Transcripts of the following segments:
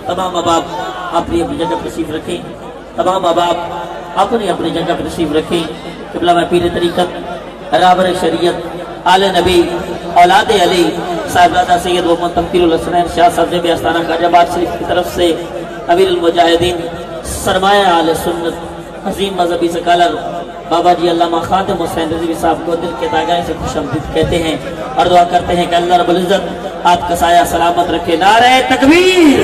تمام اباب اپنی اپنی جگہ پر تشریف رکھیں. تمام اباب اپنی اپنی جگہ پر تشریف رکھیں. قبلہ میں پیر طریقت رابر شریعت آل نبی اولاد علی صاحبزادہ سید محمد تمکین الحسنین شاہ صاحب آستانہ خواجہ آباد شریف کی طرف سے امیر المجاہدین سرمایہ آل سنت عظیم مذہبی سکالر بابا جی علامہ خاتم حسین رضوی صاحب کو دل کے تاگائیں سے خوش آمدید کہتے ہیں اور دعا کرتے ہیں کہ اللہ رب العزت آپ کا سایہ سلامت رکھے. نعرہ تکبیر,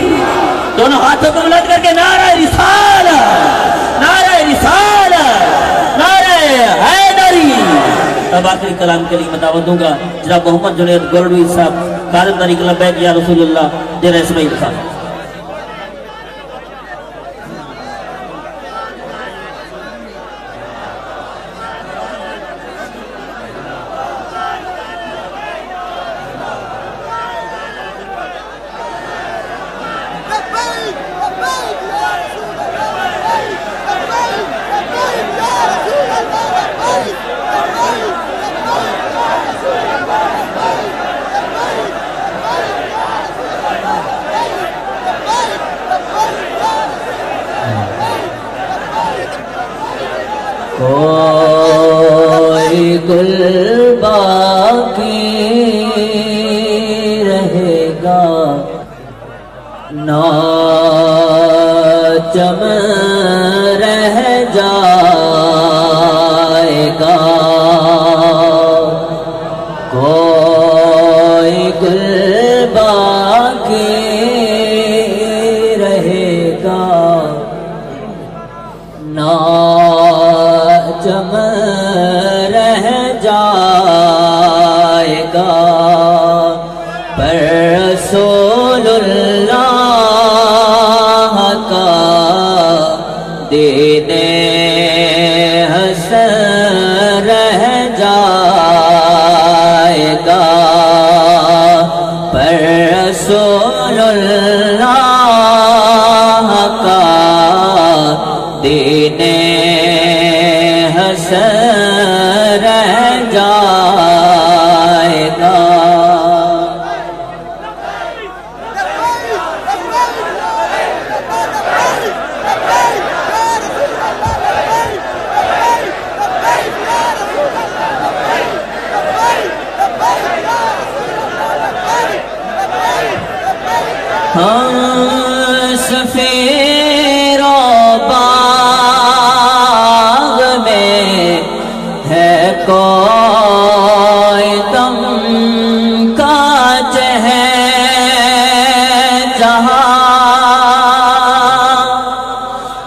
دونوں ہاتھوں کو بلند کر کے نعرہ رسالت, نعرہ رسالت, نعرہ حیدری. اب آخری کلام کے لیے میں دعوت دوں گا جناب محمد جنید گولڈوی صاحب قادم داری کلب بیک یا رسول اللہ دیر اسماعیل صاحب. کوئی گل باقی رہے گا نہ چم رہ جائے گا کوئی گل باقی رہے گا نہ چم رہ جائے گا پر رسول اللہ کا دین حسن رہ جائے گا پر رسول اللہ کا دین حسن رہ جائے گا سفیر و باغ میں ہے کوئی دم کا جہاں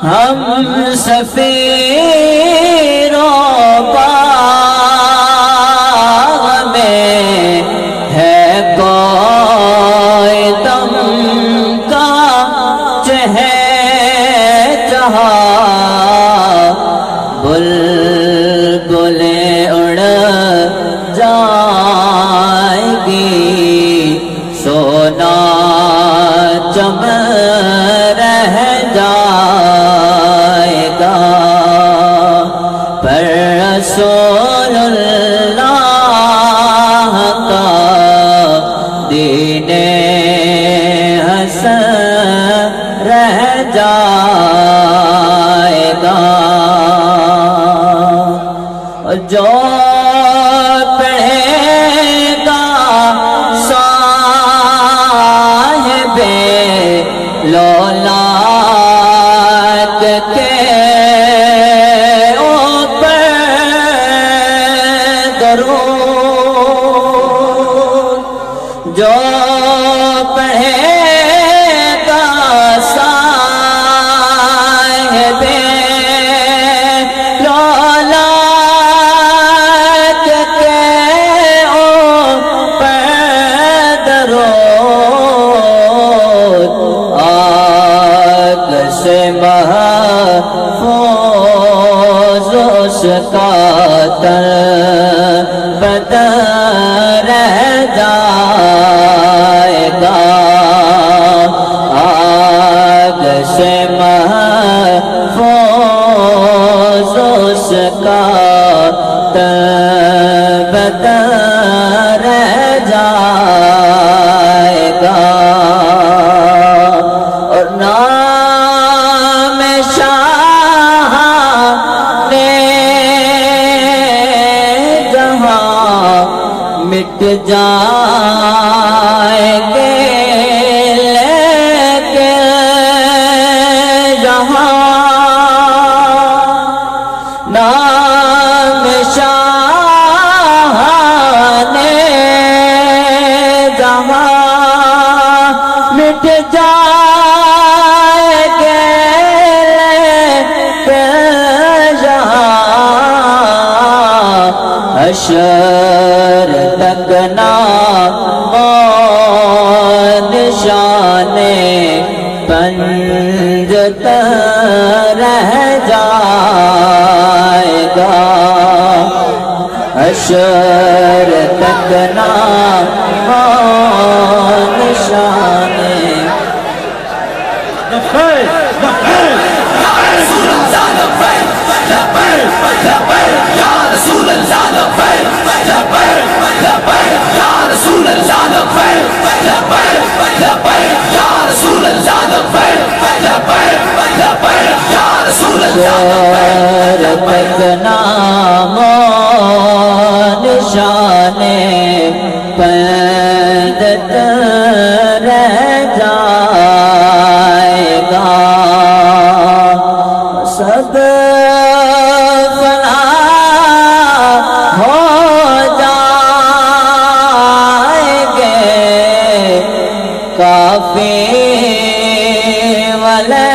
ہم سفیر و باغ میں ہے کوئی دم بلبلیں اڑ جائیں گی سونا چم رہ جائے گا پر رسول اللہ کا دین حسن رہ جائے گا جو پڑھے گا صاحب لولاک کے اوپر درود جو پڑھے گا صاحب محفوظ اس کا تن بدن رہ جائے گا آگ سے محفوظ اس کا تن بدن رہ جائے گا اور نام شاہ نے جہاں مٹ جائیں گے لیکن یہاں نام شاہ نے جہاں مٹ جائیں گے حشر تک نام نشان پنجت رہ جائے گا حشر تک نام نشان تک نام و نشان پندت رہ جائے گا سب فنا ہو جائیں گے کافی والے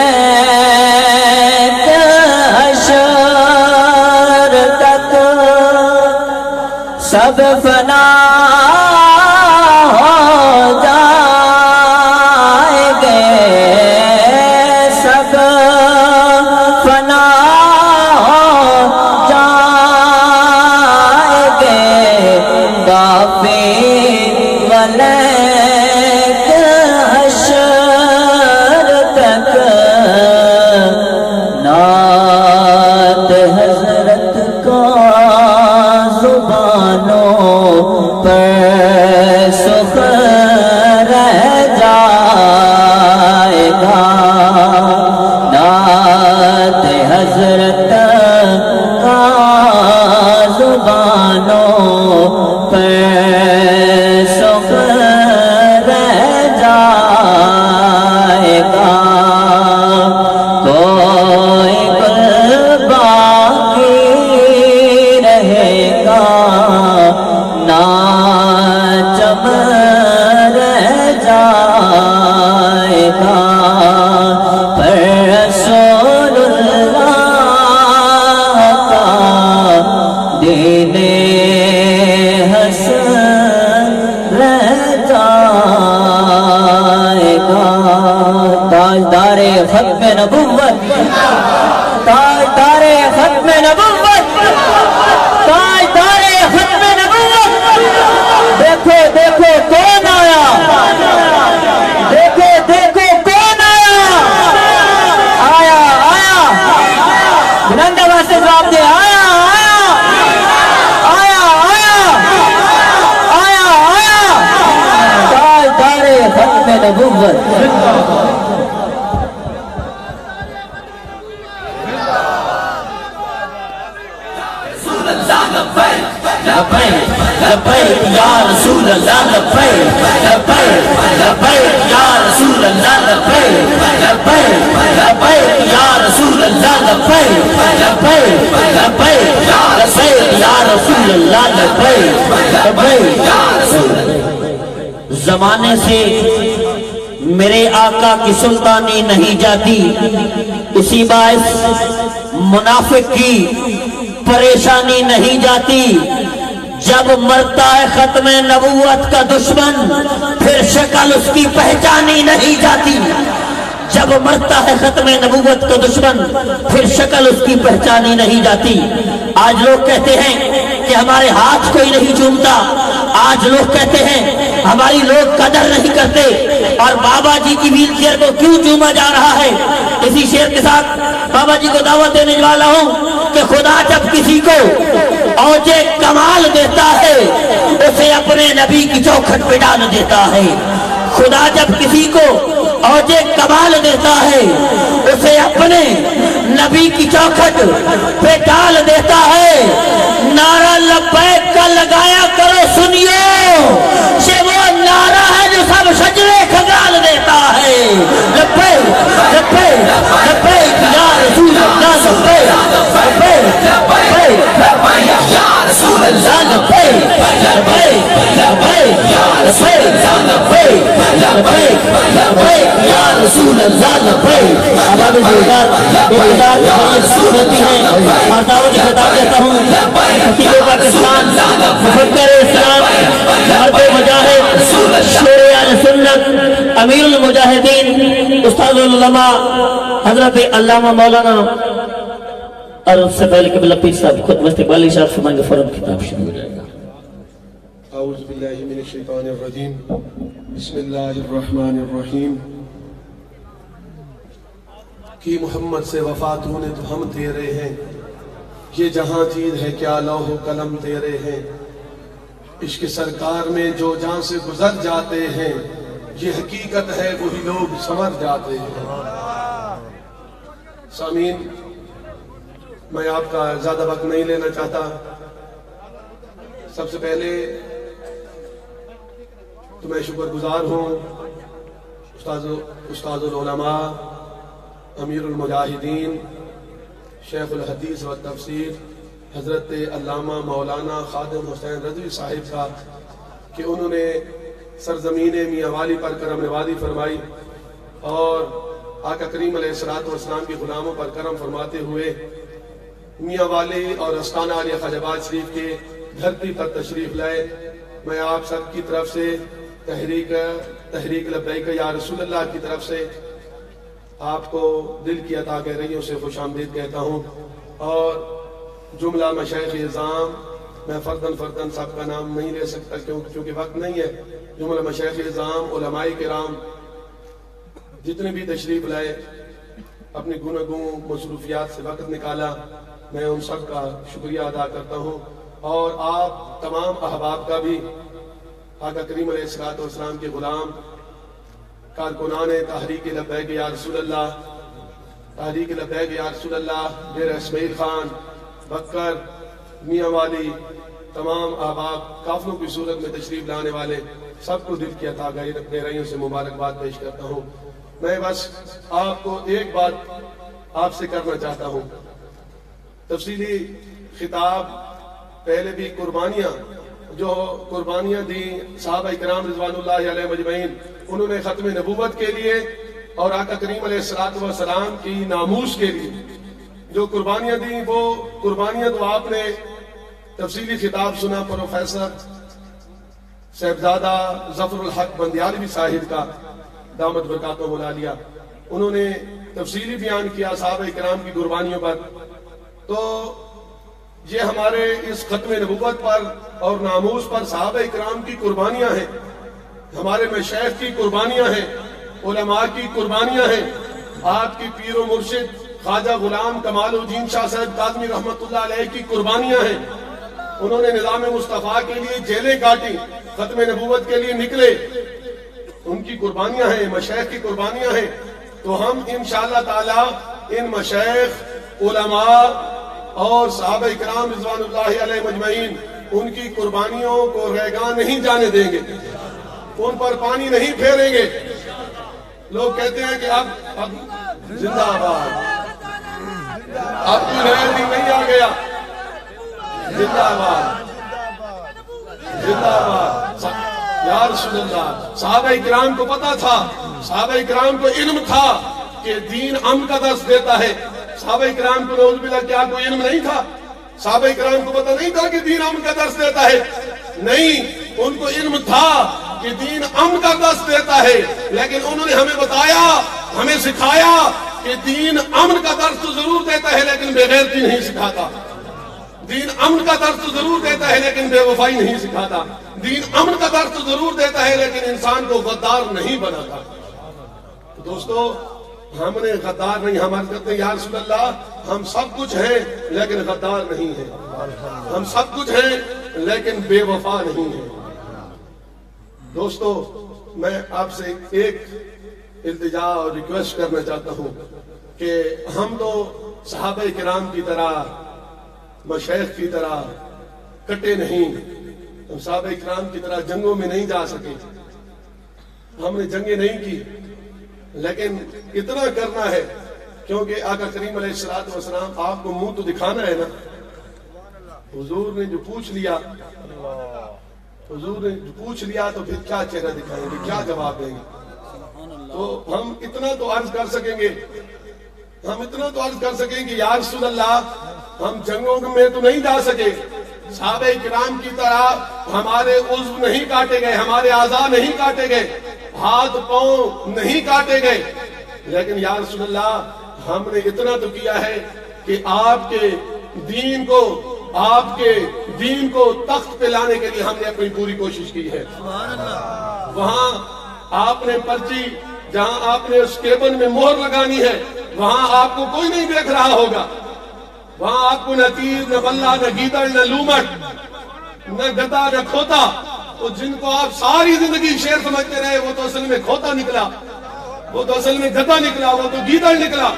حشر تک سب فنا ہو جائیں گے سب فنا ہو جائیں گے کافی والے حشر تک نعت حضرت کا زبانوں پر سخن رہ جائے گا نعت حضرت کا زبانوں پر سخن رہ جائے گا کوئی گل باقی رہے گا نہ چمن رہ جائے گا پر رسول اللہ کا دین حسن رہ جائے گا تاجدار ختم نبوت تاجدار ختم نبوت تاجدار ختم نبوت دیکھو دیکھو کون آیا دیکھو دیکھو کون آیا آیا آیا بلند آواز سے جواب دے آیا آیا آیا آیا آیا آیا تاجدار ختم نبوت لبیک لبیک یا رسول اللہ لبیک لبیک لبیک یا رسول اللہ لبیک لبیک لبیک یا رسول اللہ لبیک لبیک لبیک یا رسول اللہ لبیک لبیک یا رسول اللہ زمانے سے میرے آقا کی سلطانی نہیں جاتی اسی باعث منافق کی پریشانی نہیں جاتی جب مرتا ہے ختم نبوت کا دشمن پھر شکل اس کی پہچانی نہیں جاتی جب مرتا ہے ختم نبوت کا دشمن پھر شکل اس کی پہچانی نہیں جاتی آج لوگ کہتے ہیں کہ ہمارے ہاتھ کوئی نہیں چومتا آج لوگ کہتے ہیں ہماری لوگ قدر نہیں کرتے اور بابا جی کی ویل چیئر کو کیوں چوما جا رہا ہے اسی شعر کے ساتھ بابا جی کو دعوت دینے والا ہوں کہ خدا جب کسی کو اوج کمال دیتا ہے اسے اپنے نبی کی چوکھٹ پہ ڈال دیتا ہے خدا جب کسی کو اوج کمال دیتا ہے اسے اپنے نبی کی چوکھٹ پہ ڈال دیتا ہے نعرہ لبیک کا لگایا کرو سنیو کہ وہ نعرہ ہے جو سب شجرے کھگال دیتا ہے لبیک لبیک لبیک یا رسول اللہ لبیک لبیک لبیک یا رسول اللہ لبیک لبیک لبیک یا رسول اللہ لبیک لبیک لبیک یا رسول اللہ لبیک اب ابھی دیدار سنتی ہیں اور دعوت خطاب دیتا ہوں خطیب پاکستان مفکر اسلام مرد مجاہد شیر اہل سنت امیر المجاہدین استاد العلماء حضرت علامہ مولانا اور اس سے پہلے قبلہ پیر صاحب خود مستقبالی اشارت فرمائیں گے فوراً کتاب شروع ہو جائے گا اعوذ باللہ من الشیطان الرجیم بسم اللہ الرحمن الرحیم کہ محمد سے وفا تو نے تو ہم تیرے ہیں یہ جہاں چیز ہے کیا لوح و قلم تیرے ہیں عشق سرکار میں جو جہاں سے گزر جاتے ہیں یہ حقیقت ہے وہی لوگ سمجھ جاتے ہیں سامعین میں آپ کا زیادہ وقت نہیں لینا چاہتا. سب سے پہلے تو میں شکر گزار ہوں استاذ العلماء، امیر المجاہدین، شیخ الحدیث و تفسیر حضرت علامہ مولانا خادم حسین رضوی صاحب کا کہ انہوں نے سرزمین میاں والی پر کرم نوازی فرمائی اور آقا کریم علیہ السلام کے غلاموں پر کرم فرماتے ہوئے میاں والی اور استانہ علی خواجہ آباد شریف کے دھرتی پر تشریف لائے. میں آپ سب کی طرف سے تحریک لبیک یا رسول اللہ کی طرف سے آپ کو دل کی عطا گہرائیوں سے خوش آمدید کہتا ہوں. اور جملہ مشائخ اعظام، میں فردن سب کا نام نہیں لے سکتا کیونکہ وقت نہیں ہے. جملہ مشائخ اعظام، علماء کرام جتنے بھی تشریف لائے، اپنی گوناگوں مصروفیات سے وقت نکالا، میں ان سب کا شکریہ ادا کرتا ہوں. اور آپ تمام احباب کا بھی، آقا کریم علیہ السلام کے غلام کارکنان تحریک لبیک یا رسول اللہ، تحریک لبیک یا رسول اللہ، ڈیرہ اسماعیل خان، بکر، میاں والی، تمام احباب قافلوں کی صورت میں تشریف لانے والے سب کو دل کی عطا گہرائیوں سے مبارکباد پیش کرتا ہوں. میں بس آپ کو ایک بات آپ سے کرنا چاہتا ہوں. تفصیلی خطاب پہلے بھی قربانیاں دی صحابہ کرام رضوان اللہ علیہ مجمعین، انہوں نے ختم نبوت کے لیے اور آقا کریم علیہ السلام کی ناموس کے لیے جو قربانیاں دی، وہ قربانیاں تو آپ نے تفصیلی خطاب سنا پروفیسر صاحبزادہ ظفر الحق بندیالوی صاحب کا، دامت برکاتہ العالیہ. انہوں نے تفصیلی بیان کیا صحابہ کرام کی قربانیوں پر. تو یہ ہمارے اس ختم نبوت پر اور ناموس پر صحابہ کرام کی قربانیاں ہیں، ہمارے مشائخ کی قربانیاں ہیں، علماء کی قربانیاں ہیں. آپ کی پیر و مرشد خواجہ غلام کمال الدین شاہ صاحب کاظمی رحمت اللہ علیہ کی قربانیاں ہیں. انہوں نے نظام مصطفیٰ کے لیے جیلیں کاٹی، ختم نبوت کے لیے نکلے. ان کی قربانیاں ہیں، مشائخ کی قربانیاں ہیں. تو ہم انشاءاللہ تعالی ان مشائخ، علماء اور صحابہ کرام رضوان اللہ علیہ مجمعین، ان کی قربانیوں کو ریگاں نہیں جانے دیں گے، ان پر پانی نہیں پھیریں گے. لوگ کہتے ہیں کہ اب زندہ آباد، اب کوئی نیا دن نہیں آ گیا. زندہ آباد، زندہ آباد. یا رسول اللہ، صحابہ کرام کو پتا تھا، صحابہ کرام کو علم تھا کہ دین امن کا درس دیتا ہے. صحابہ کرام کو نعوذ باللہ کیا کوئی علم نہیں تھا؟ صحابہ کرام کو پتہ نہیں تھا کہ دین امن کا درس دیتا ہے؟ نہیں، ان کو علم تھا کہ دین امن کا درس دیتا ہے، لیکن انہوں نے ہمیں بتایا، ہمیں سکھایا کہ دین امن کا درس تو ضرور دیتا ہے لیکن بے غیرتی نہیں سکھاتا. دین امن کا درس تو ضرور دیتا ہے لیکن بے وفائی نہیں سکھاتا. دین امن کا درس تو ضرور دیتا ہے لیکن انسان کو غدار نہیں بناتا. دوستو، ہم نے غدار نہیں، ہم کہتے ہیں یا رسول اللہ ہم سب کچھ ہیں لیکن غدار نہیں ہیں. ہم سب کچھ ہیں لیکن بے وفا نہیں ہیں. دوستو، میں آپ سے ایک التجا اور ریکویسٹ کرنا چاہتا ہوں کہ ہم تو صحابہ کرام کی طرح، مشائخ کی طرح کٹے نہیں. ہم صحابہ کرام کی طرح جنگوں میں نہیں جا سکے، ہم نے جنگیں نہیں کی، لیکن اتنا کرنا ہے کیونکہ آقا کریم علیہ السلام آپ کو منہ تو دکھانا ہے نا. حضور نے جو پوچھ لیا، حضور نے جو پوچھ لیا تو پھر کیا چہرہ دکھائیں گے، کیا جواب دیں گے؟ تو ہم اتنا تو عرض کر سکیں گے، ہم اتنا تو عرض کر سکیں گے یا رسول اللہ ہم جنگوں میں تو نہیں جا سکے، صحابہ کرام کی طرح ہمارے عضو نہیں کاٹے گئے، ہمارے اعضاء نہیں کاٹے گئے، ہاتھ پاؤں نہیں کاٹے گئے، لیکن یا رسول اللہ ہم نے اتنا تو کیا ہے کہ آپ کے دین کو تخت پہ لانے کے لیے ہم نے اپنی پوری کوشش کی ہے. وہاں آپ نے پرچی، جہاں آپ نے اس کیبن میں مہر لگانی ہے، وہاں آپ کو کوئی نہیں دیکھ رہا ہوگا. وہاں آپ کو نہ تیر، نہ بلہ، نہ گیدڑ، نہ لومٹ، نہ گدا، نہ کھوتا. تو جن کو آپ ساری زندگی شیر سمجھتے رہے وہ تو اصل میں کھوتا نکلا، وہ تو اصل میں گدا نکلا، وہ تو گیدڑ نکلا.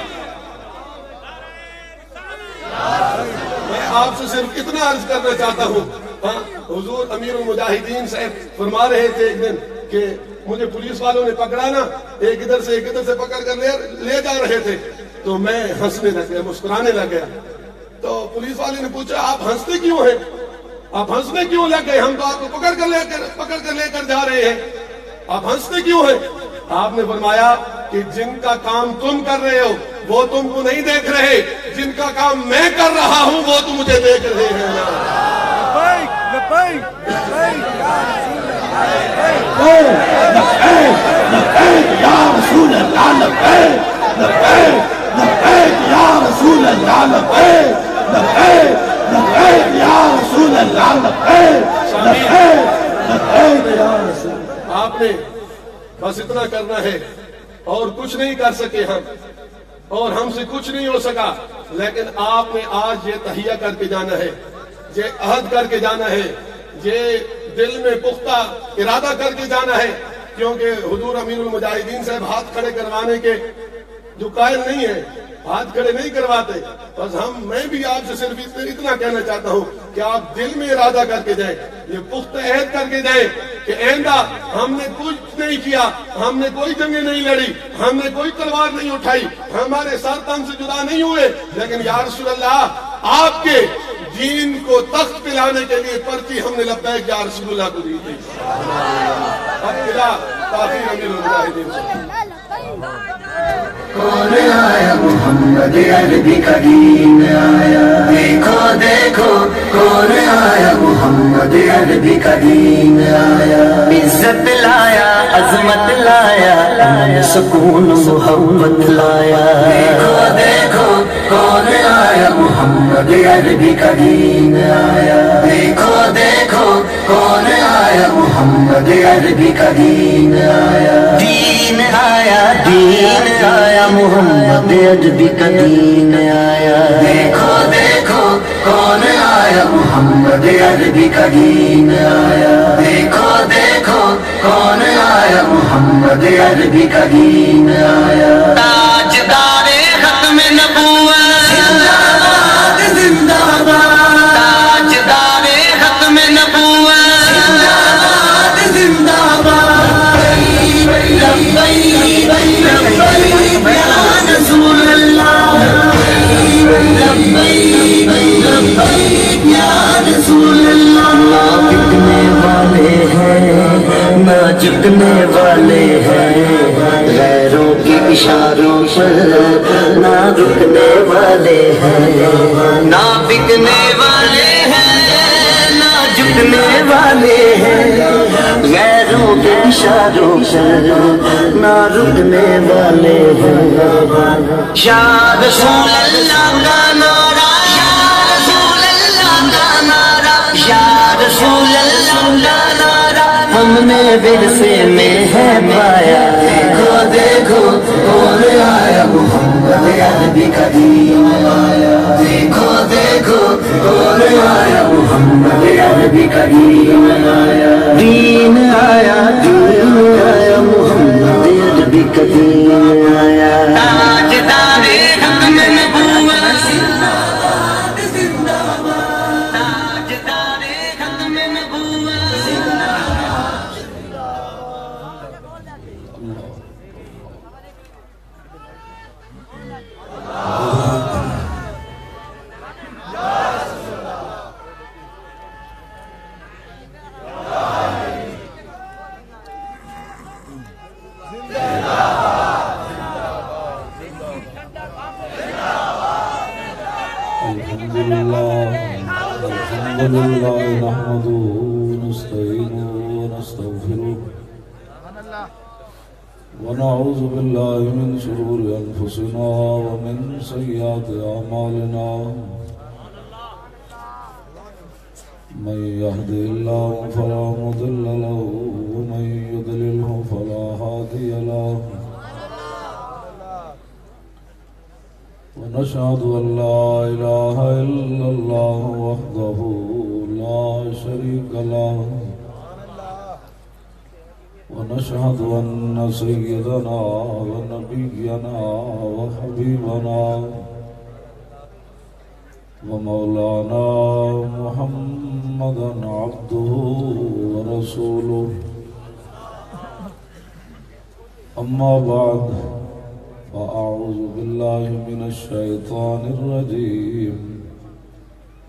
آپ سے صرف اتنا عرض کرنا چاہتا ہوں. ہاں حضور امیر المجاہدین صاحب فرما رہے تھے ایک دن کہ مجھے پولیس والوں نے پکڑا نا, ایک ادھر سے پکڑ کر لے جا رہے تھے, تو میں ہنسنے لگ گیا, مسکرانے لگ گیا. تو پولیس والے نے پوچھا آپ ہنستے کیوں ہیں, آپ ہنسنے کیوں لگ گئے, ہم تو آپ کو پکڑ کر لے کر جا رہے ہیں, آپ ہنستے کیوں ہیں؟ آپ نے فرمایا کہ جن کا کام تم کر رہے ہو وہ تم کو نہیں دیکھ رہے, جن کا کام میں کر رہا ہوں وہ تو مجھے دیکھ رہے ہیں. یا رسول اللہ لبیک لبیک یا رسول اللہ لبیک لبیک یا رسول اللہ لبیک لبیک یا رسول. آپ نے بس اتنا کرنا ہے اور کچھ نہیں کر سکے ہم, اور ہم سے کچھ نہیں ہو سکا, لیکن آپ نے آج یہ تہیہ کر کے جانا ہے, یہ عہد کر کے جانا ہے, یہ دل میں پختہ ارادہ کر کے جانا ہے, کیونکہ حضور امیر المجاہدین صاحب ہاتھ کھڑے کروانے کے جو قائل نہیں ہیں, ہاتھ کھڑے نہیں کرواتے. بس میں بھی آپ سے صرف اتنا کہنا چاہتا ہوں کہ آپ دل میں ارادہ کر کے جائیں, یہ پختہ عہد کر کے جائیں کہ آئندہ ہم نے کچھ نہیں کیا, ہم نے کوئی جنگیں نہیں لڑی, ہم نے کوئی تلوار نہیں اٹھائی, ہمارے سر تن سے جدا نہیں ہوئے, لیکن یا رسول اللہ آپ کے دین کو تخت پہ لانے کے لیے پرچی ہم نے لبیک یا رسول اللہ کو دی تھی. کون آیا محمد عربی کا دین آیا, دیکھو دیکھو کون آیا محمد عربی کا دین آیا. عزت لایا عظمت لایا سکون محبت لایا. دیکھو دیکھو کون آیا محمد عربی کا دین آیا. دیکھو دیکھو کون آیا محمد عربی کا دین آیا. دین آیا دین آیا محمد عربی کا دین آیا. دیکھو دیکھو کون آیا محمد عربی کا دین آیا. دیکھو دیکھو کون آیا محمد عربی کا دین آیا. تاجدار ختم نبوت زندہ باد زندہ باد. تاجدار ختم نبوت زندہ باد زندہ باد. لبیک لبیک یا رسول اللہ, لبیک لبیک یا رسول اللہ. نہ بکنے والے ہیں نہ جھکنے والے ہیں, غیروں کے اشاروں پر نہ رکنے والے ہیں. نہ بکنے والے ہیں نہ جھکنے والے ہیں, غیروں کے اشاروں پر نہ رکنے والے ہیں. یا رسول اللہ کا نعرہ, یا رسول اللہ کا نعرہ, یا رسول اللہ کا نعرہ ہم نے ورثے میں ہے پایا. دیکھو دیکھو کون آیا محمد عربی کا دین آیا. دیکھو دیکھو کون آیا محمد عربی کا دین آیا. دین آیا دین آیا محمد عربی کا دین آیا. تاجدار ختم نبوت زندہ باد زندہ باد. تاجدار ختم نبوت زندہ باد. الحمد لله نحمده ونستعينه ونستغفره ونعوذ بالله من شرور أنفسنا ومن سيئات أعمالنا. من يهده الله فلا مضل له ومن يضلله فلا هادي له. ونشهد أن لا إله إلا الله وحده لا شريك له. ونشهد أن سيدنا ونبينا وحبيبنا ومولانا محمدا عبده ورسوله أما بعد فأعوذ بالله من الشيطان الرجيم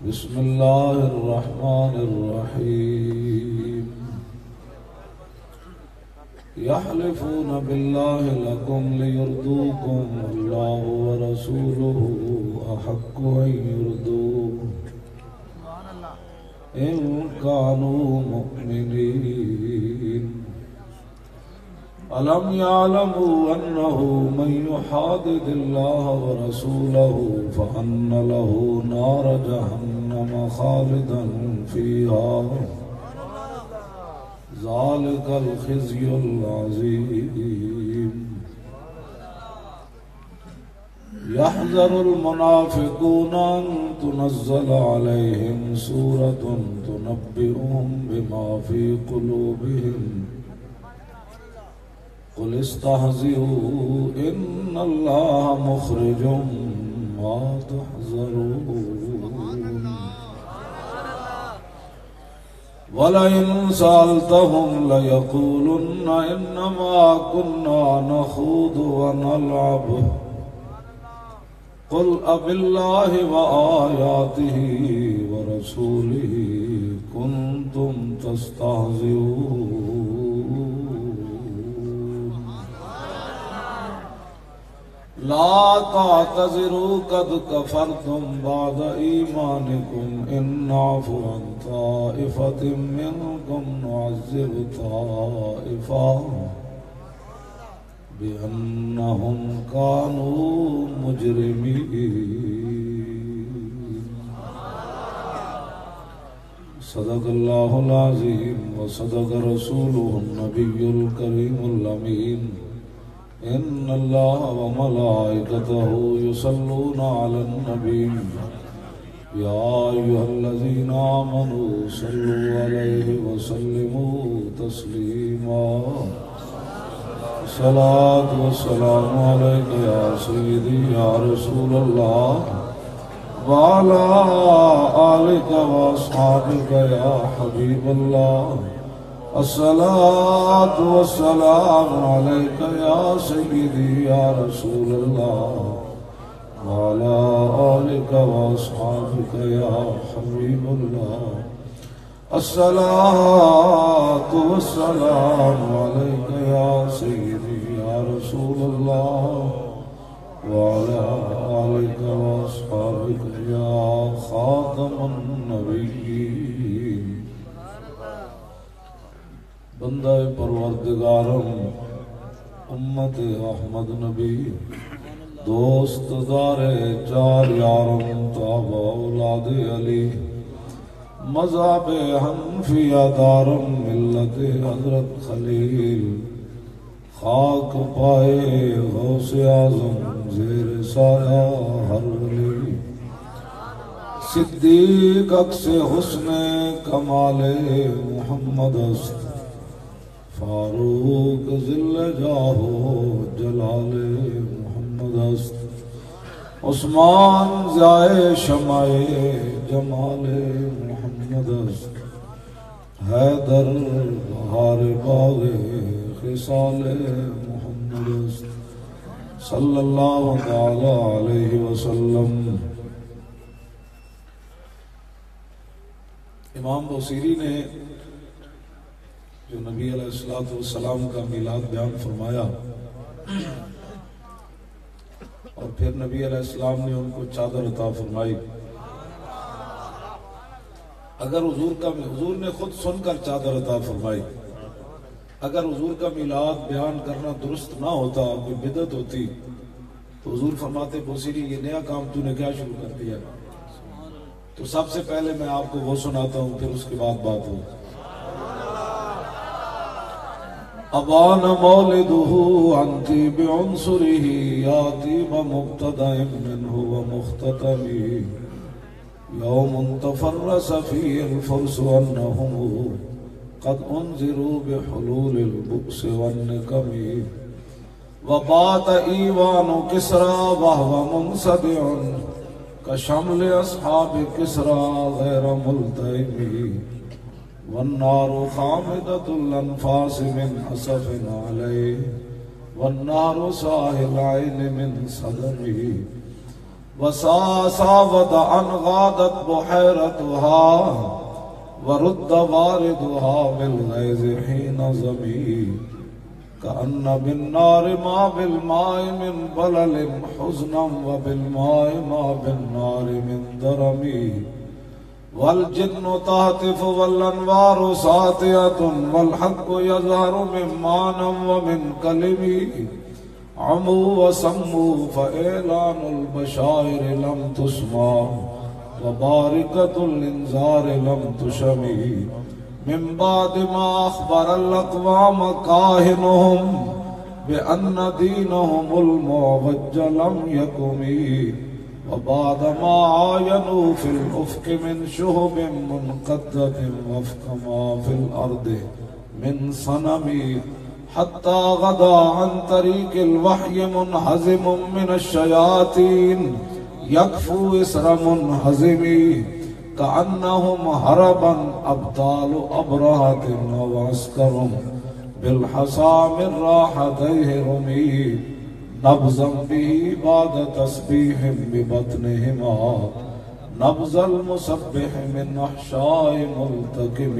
بسم الله الرحمن الرحيم يحلفون بالله لكم ليرضوكم والله ورسوله أحق أن يرضوه إن كانوا مؤمنين ألم يعلموا أنه من يحادد الله ورسوله فأن له نار جهنم خالدا فيها ذلك الخزي العظيم يحذر المنافقون أن تنزل عليهم سورة تنبئهم بما في قلوبهم قل استهزئوا إن الله مخرج ما تحذرون ولئن سألتهم ليقولن إنما كنا نخوض ونلعب قل أبالله وآياته ورسوله كنتم تستهزئون لا تعتذروا قد كفرتم بعد إيمانكم إن نعفو عن طائفة منكم نعذب طائفة بأنهم كانوا مجرمين صدق الله العظيم وصدق رسوله النبي الكريم الأمين إن الله وملائكته يصلون على النبي يا أيها الذين آمنوا صلوا عليه وسلموا تسليما الصلاة والسلام عليك يا سيدي يا رسول الله وعلى آلك وأصحابك يا حبيب الله الصلاة والسلام عليك يا سيدي يا رسول الله وعلى آلك وأصحابك يا حبيب الله الصلاة والسلام عليك يا سيدي يا رسول الله وعلى آلك وأصحابك يا خاتم النبيين بندہ پروردگارم امت احمد نبی دوست دار چار یارم تابع اولاد علی مذہب حنفیہ دارم ملت حضرت خلیل خاک پائے غوث اعظم زیر سایہ ہر ولی صدیق عکس حسن کمال محمد است فاروق ذل جاہو جلال محمد است عثمان ضیائے شمع جمال محمد است حیدر بہار باغ خصال محمد است صلی اللہ تعالی علیہ وسلم. امام بوصیری نے جو نبی علیہ السلام کا میلاد بیان فرمایا اور پھر نبی علیہ السلام نے ان کو چادر عطا فرمائی. اگر حضور نے خود سن کر چادر عطا فرمائی، اگر حضور کا میلاد بیان کرنا درست نہ ہوتا، کوئی بدعت ہوتی، تو حضور فرماتے بوصیری یہ نیا کام تو نے کیا شروع کر دیا. تو سب سے پہلے میں آپ کو وہ سناتا ہوں، پھر اس کے بعد بات ہو. ابان مولدہ انتی بعنصرہ یاتی بمبتدأ منہ ومختتمی یوم تفرس فیہ الفرس انہم قد انذروا بحلول البؤس والنکم وبات ایوان کسرا وہو منصدع كشمل أصحاب كسرى غير ملتئم والنار خامدة الأنفاس من أسف عليه والنار ساهي العين من صدمه وساود أن غادت بحيرتها ورد واردها بالغيظ حين زمي كأن بالنار ما بالماء من بلل حزنا وبالماء ما بالنار من درمي والجن تهتف والأنوار ساطعة والحق يظهر من معنى ومن كلمي عموا وسموا فإعلان البشائر لم تسمع وباركة الإنذار لم تشمي من بعد ما أخبر الأقوام كاهنهم بأن دينهم المعوج لم يكن وبعد ما عاينوا في الأفق من شهب منقدة وفق ما في الأرض من صنم حتى غدا عن طريق الوحي منهزم من الشياطين يكفو إسر منهزم كأنهم هربا أبطال أبرهة وعسكر بالحصى من راحتيه رمي نبزا به بعد تسبيح ببطنهما نبز المسبح من أحشاء ملتكم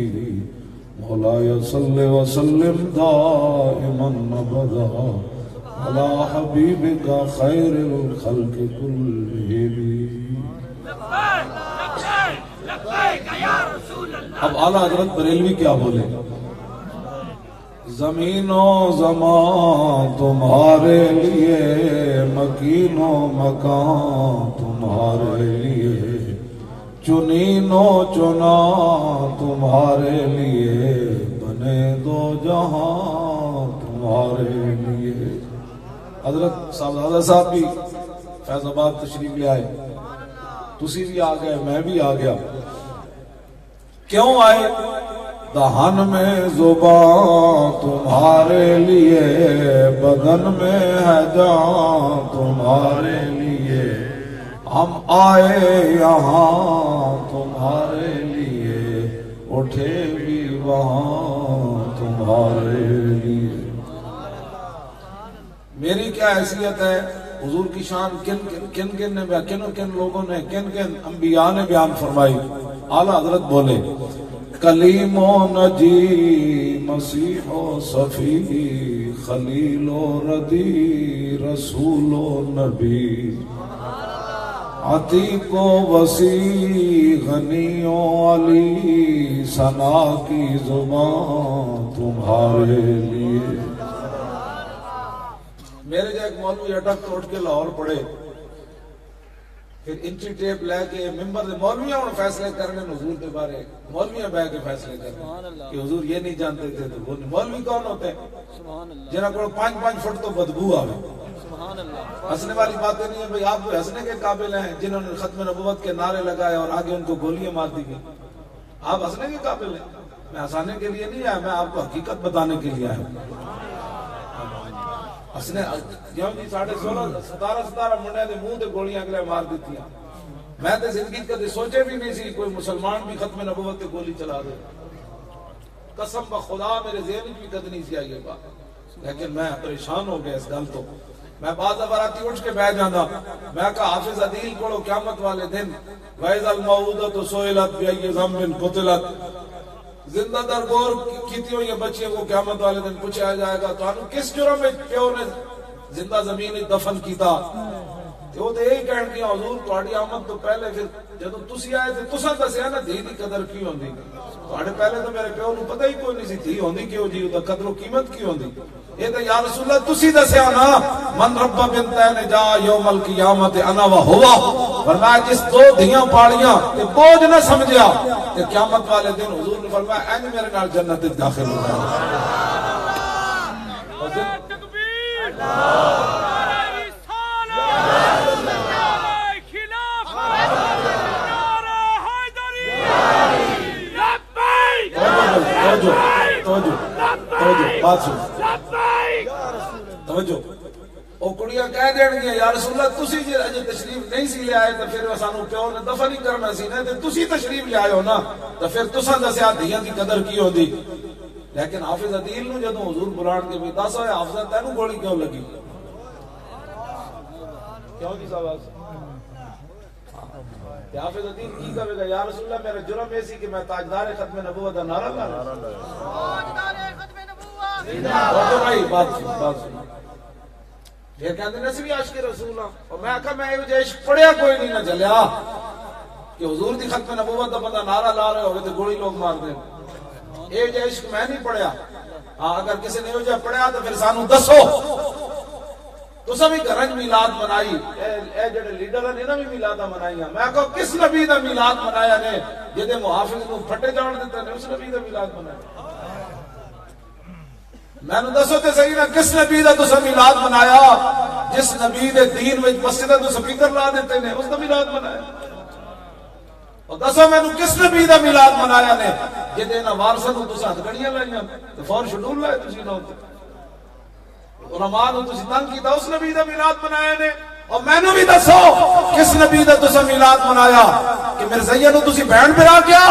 مولاي صل وسلم دائما أبدا على حبيبك خير الخلق كلهم. اب اعلیٰ حضرت بریلوی کیا بولے؟ زمین و زمان تمہارے لیے مکین و مکان تمہارے لیے چنین و چنا تمہارے لیے بنے دو جہاں تمہارے لیے. حضرت صاحبزادہ صاحب بھی فیض آباد تشریف لے آئے, تسی بھی آ گئے, میں بھی آ گیا. کیوں آئے؟ دہن میں زبان تمہارے لیے بدن میں ہے جان تمہارے لیے ہم آئے یہاں تمہارے لیے اٹھے بھی وہاں تمہارے لیے. میری کیا حیثیت ہے؟ حضور کی شان کن لوگوں نے کن انبیاء نے بیان فرمائی. اعلیٰ حضرت بولے کلیم و نجی مسیح و صفی خلیل و ردی رسول و نبی عتیق و وسیع غنی و علی ثنا کی زبان تمہارے لیے. میرے جو ایک مولوی اٹک توڑ کے لاہور پڑے, پھر انچی ٹیپ لے کے ممبر دے مولویاں انہوں فیصلے کرنے حضور کے بارے, مولویاں بہ کے فیصلے کرنے کہ حضور یہ نہیں جانتے تھے. تو وہ مولوی کون ہوتے ہیں؟ جنہاں کو 5 فٹ تو بدبو آوے. ہنسنے والی باتیں نہیں ہیں بھئی, آپ کو ہنسنے کے قابل ہیں جنہوں نے ختم نبوت کے نعرے لگائے اور آگے ان کو گولیاں مار دی گئی. آپ ہنسنے کے قابل ہیں. میں ہنسانے کے لیے نہیں آیا, میں آپ کو حقیقت بتانے کے لیے آیا ہوں. ہسنے جیوں جی 16.5-17 منڈے دے منہ تے گولیاں اگلے مار دیتی ہیں. میں تے زندگی کدے سوچے بھی نہیں سی کوئی مسلمان بھی ختم نبوت تے گولی چلا دے. قسم بخدا میرے ذہن بھی کد نہیں سی آئی یہ بات, لیکن میں پریشان ہو گیا اس گل تو. میں بعض دفعاتی اٹھ کے بیٹھ جانا, میں کہا حافظ عدیل پڑھو قیامت والے دن وَإِذَا الْمَوْءُودَةُ سُئِلَتْ بِأَيِّ ذَنبٍ قُتِلَتْ. زندہ درگور کیتی ہوئی بچیوں کو قیامت والے دن پوچھا جائے گا تو کس جرم میں پیو نے زندہ زمین دفن کیتا. وہ تو یہی کہن گیا حضور تہاڈی آمد تو پہلے پھر جدوں تسی آئے تھے تساں دسیا نا دھی دی قدر کی ہوندی. تہاڈے پہلے تو میرے پیو نو پتہ ہی کوئی نہیں سی دھی ہوندی کیوں جی, دا قدر و قیمت کی ہوندی. یہ تو یا رسول اللہ تسی دسیا نا من رب بنتین جا یوم القیامت انا و ہوا. فرمایا جس 2 دھیاں پالیاں تے بوجھ نہ سمجھیا کہ قیامت والے دن حضور نے فرمایا این میرے نال جنت وچ داخل ہو جائے. توجہ او کڑیاں بیٹیاں کہہ دین گے یا رسول اللہ تسی جی اجے تشریف نہیں سی لے آئے تو پھر سانو پیو نے دفن نہیں کرنا سی نا تے تسی تشریف لے آئے ہو نا تو پھر تساں دسیا دھیاں دی قدر کی ہوندی. لیکن حافظ عدیل نو جدوں حضور بلان کے بھی دس ہوئے حافظ تینوں گولی کیوں لگی کیوں جی صاحب حافظ عدیل کی کہے گا یا رسول اللہ میرا جرم ایسی کہ میں تاجدار ختم نبوت کا نعرہ لا رہا تاجدار ختم نبوت بھائی بات سن پھر کہتے ہیں نسبی عاشق رسول اللہ اور میں کہا میں یہ عشق پڑھیا کوئی نہیں نہ چلیا کہ حضور دی ختم نبوت کا بندہ نعرہ لا رہے ہوگے تو گولی لوگ مار دیں یہ عشق میں نہیں پڑھیا. ہاں اگر کسی نے یہ پڑھیا تو پھر سانو دسو تو سبھی گھرج میلاد منائی اے جڑے لیڈر ہیں انہاں بھی میلاداں منائیاں. میں کہو کس نبی دا میلاد منایا نے جدے محافظ نو پھٹے جان دیتا نے اس نبی دا میلاد منایا میں نے دسو تے صحیح نا کس نبی دا تساں میلاد منایا جس نبی دے دین وچ مسجد تو سپیکر لا دیتے نے اس دا میلاد منایا. اور دسو میں کس نبی دا میلاد منایا نے جدے انہاں وارثاں نو تساں ہتھ گڑیاں لائیاں تے فور شیڈول لائے تسی نہ علماء نو تسی تنگ کیتا اس نبی دا میلاد منایا نے. اور میں نو بھی دسو کس نبی دا تساں میلاد منایا کہ مرزیا نو تسی بہن بھرا کیا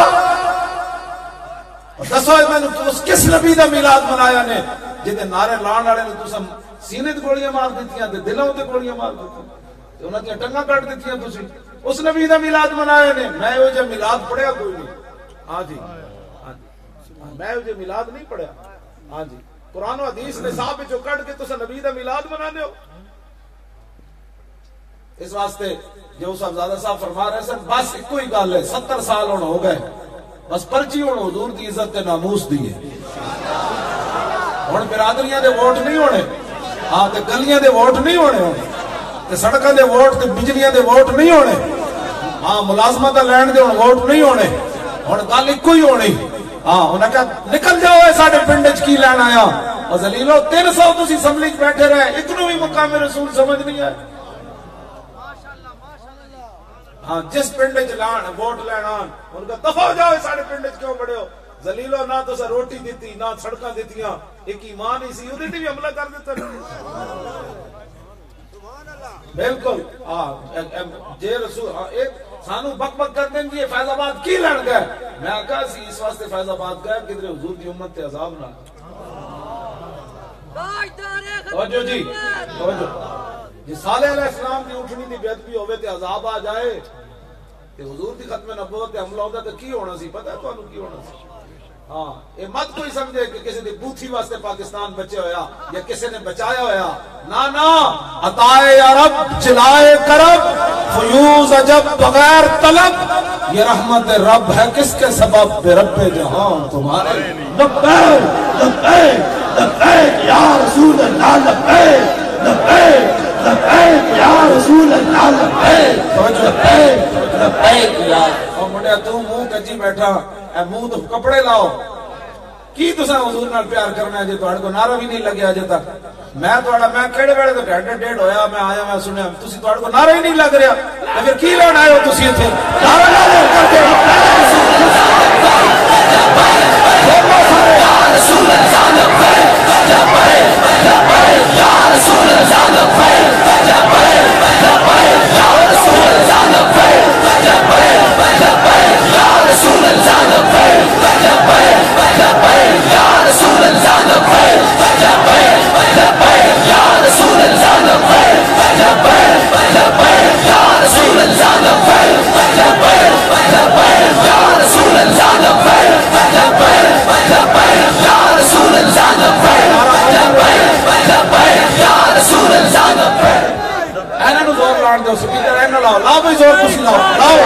اور دسو میں نو کس نبی دا میلاد منایا نے جدے نعرے لان والے نو تساں سینے تے گولیاں مار دتیاں تے دلاں تے گولیاں مار دتیاں تے انہاں دی ٹنگاں کٹ دتیاں تسی اس نبی دا میلاد منایا نے. میں وہ جو میلاد پڑھیا کوئی نہیں. ہاں جی میں وہ جو میلاد نہیں پڑھیا. ہاں جی قرآن و حدیث نے صاحب جو کٹ کے تسا نبی دا میلاد منانے ہو. اس واسطے جو صاحبزادہ صاحب فرما رہے سن بس ایک ہی گل ہے 70 سال ہونا ہو گئے بس پرچی ہوں حضور دی عزت تے ناموس دی ہے. ہن برادریاں دے ووٹ نہیں ہونے ہاں تے گلیاں دے ووٹ نہیں ہونے تے سڑکاں دے ووٹ تے بجلیاں دے ووٹ نہیں ہونے ہاں ملازمت لین دے ہن ووٹ نہیں ہونے ہن گل ایک ہی ہونی. ہاں انہاں کہا نکل جاؤ اے ساڈے پنڈ وچ کی لین آیا اور ذلیلو 300 تسی اسمبلی وچ بیٹھے رہے ایک نو بھی مقام رسول سمجھ نہیں آئے. ہاں جس پنڈ وچ لان ووٹ لین آن ان کا دفع ہو جاؤ ساڈے پنڈ وچ کیوں بڑے ہو ذلیلو نہ تو روٹی دیتی نہ سڑکاں دتیاں ایک ایمان ہی سی اودے تے بھی حملہ کر دیتا. بالکل ہاں جے رسول سانو بک بک کر دیں گے فیض آباد کی لڑ گئے. میں کہا سی اس واسطے فیض آباد گئے کدھر حضور کی امت تے عذاب نہ توجہ جی توجہ جی صالح علیہ السلام کی اٹھنی دی بیعت بھی ہوئے تے عذاب آ جائے تے حضور دی ختم نبوت تے حملہ ہوتا تے کی ہونا سی پتہ ہے تو انہوں کی ہونا سی. ہاں یہ مت کوئی سمجھے کہ کسی نے بوتھی واسطے پاکستان بچے ہویا یا کسی نے بچایا ہویا. نا عطائے عرب چلائے کرب فیوز عجب بغیر طلب یہ رحمت رب ہے کس کے سبب بے رب جہان تمہارے. لبیک لبیک لبیک یا رسول اللہ لبیک لبیک لبیک یا رسول اللہ لبیک لبیک لبیک یا. اور منڈیا تو منہ کجی بیٹھا اے منہ تو کپڑے لاؤ کی تساں حضور نال پیار کرنا ہے جے تہاڈے کو نعرہ بھی نہیں لگیا اجے تک. میں کہڑے ویلے تو گھنٹے ڈیڑھ ہویا میں آیا میں سنیا تسی تہاڈے کو نعرہ ہی نہیں لگ رہا تے پھر کی لین آئے ہو تسی ایتھے نعرہ لا لو کر کے یا رسول اللہ لبیک لبیک لبیک یا رسول اللہ لبیک لبیک لبیک یا رسول اللہ لبیک لبیک لبیک یا رسول اللہ لبیک لبیک لبیک یا رسول اللہ لبیک لبیک لبیک یا رسول اللہ لبیک لبیک لبیک یا رسول اللہ لبیک لبیک لبیک یا رسول اللہ لبیک لبیک لبیک یا رسول اللہ لبیک لبیک لبیک یا رسول اللہ لبیک. ایناں نو زور لاؤ دو سپیکر ایناں لاؤ لاؤ بھی زور تسی لاؤ لاؤ.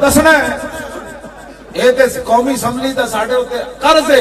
دسنا ہے قومی اسمبلی کا ساڈے اتنے قرض ہے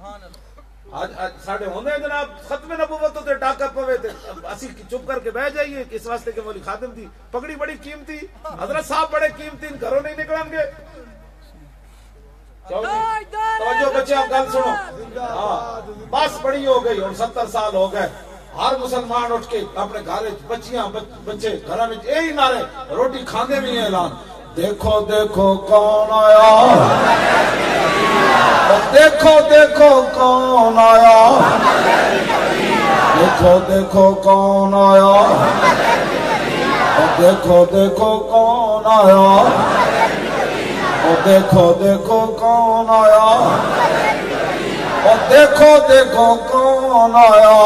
آج ساڑھے ہوندے جناب ختم نبوت تے ڈاکا پوے تے اسی چپ کر کے بیٹھ جائیے اس واسطے کہ مولی خادم دی پگڑی بڑی قیمتی، حضرت صاحب بڑے قیمتی، گھروں نہیں نکلن گے. توجہ بچے آپ گل سنو. ہاں بس بڑی ہو گئی اور 70 سال ہو گئے. ہر مسلمان اٹھ کے اپنے گھر بچیاں بچے گھر میں یہی نعرے روٹی کھاندے بھی ہیں اعلان دیکھو دیکھو کون آیا، دیکھو دیکھو کون آیا، دیکھو دیکھو کون آیا، دیکھو دیکھو کون آیا، دیکھو دیکھو کون آیا، دیکھو دیکھو کون آیا،